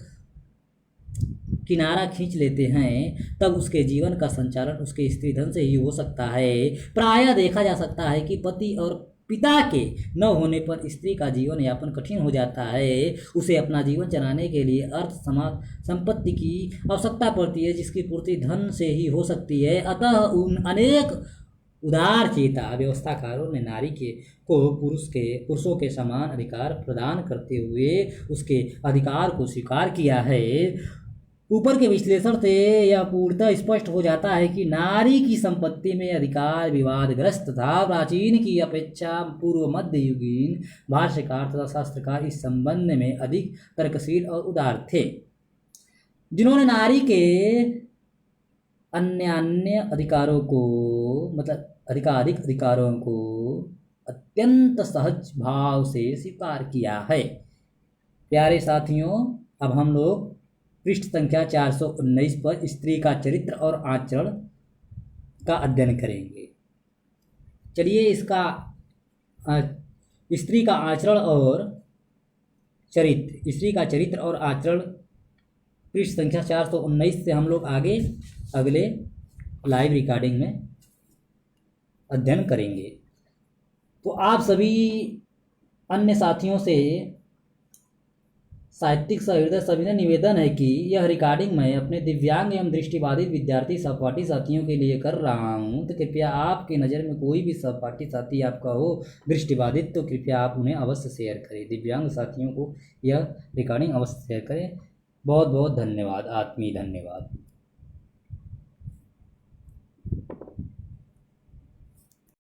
किनारा खींच लेते हैं, तब उसके जीवन का संचालन उसके स्त्री धन से ही हो सकता है। प्रायः देखा जा सकता है कि पति और पिता के न होने पर स्त्री का जीवन यापन कठिन हो जाता है। उसे अपना जीवन चलाने के लिए अर्थ संपत्ति की आवश्यकता पड़ती है, जिसकी पूर्ति धन से ही हो सकती है। अतः उन अनेक उदार चेता व्यवस्थाकारों ने नारी को पुरुषों के समान अधिकार प्रदान करते हुए उसके अधिकार को स्वीकार किया है। ऊपर के विश्लेषण से यह पूर्णतः स्पष्ट हो जाता है कि नारी की संपत्ति में अधिकार विवादग्रस्त था। प्राचीन की अपेक्षा पूर्व मध्ययुगीन भाष्यकार तथा शास्त्रकार इस संबंध में अधिक तर्कशील और उदार थे, जिन्होंने नारी के अन्य अधिकारों को मतलब अधिकाधिक अधिकारों को अत्यंत सहज भाव से स्वीकार किया है। प्यारे साथियों, अब हम लोग पृष्ठ संख्या 419 पर स्त्री का चरित्र और आचरण का अध्ययन करेंगे। चलिए इसका स्त्री का चरित्र और आचरण पृष्ठ संख्या 419 से हम लोग आगे अगले लाइव रिकॉर्डिंग में अध्ययन करेंगे। तो आप सभी अन्य साथियों से साहित्यिक सहृदय सविनय निवेदन है कि यह रिकॉर्डिंग मैं अपने दिव्यांग एवं दृष्टिबाधित विद्यार्थी सहपाठी साथियों के लिए कर रहा हूँ। तो कृपया आपकी नज़र में कोई भी सहपाठी साथी आपका हो दृष्टिबाधित, तो कृपया आप उन्हें अवश्य शेयर करें, दिव्यांग साथियों को यह रिकॉर्डिंग अवश्य शेयर करें। बहुत बहुत धन्यवाद, आत्मीय धन्यवाद।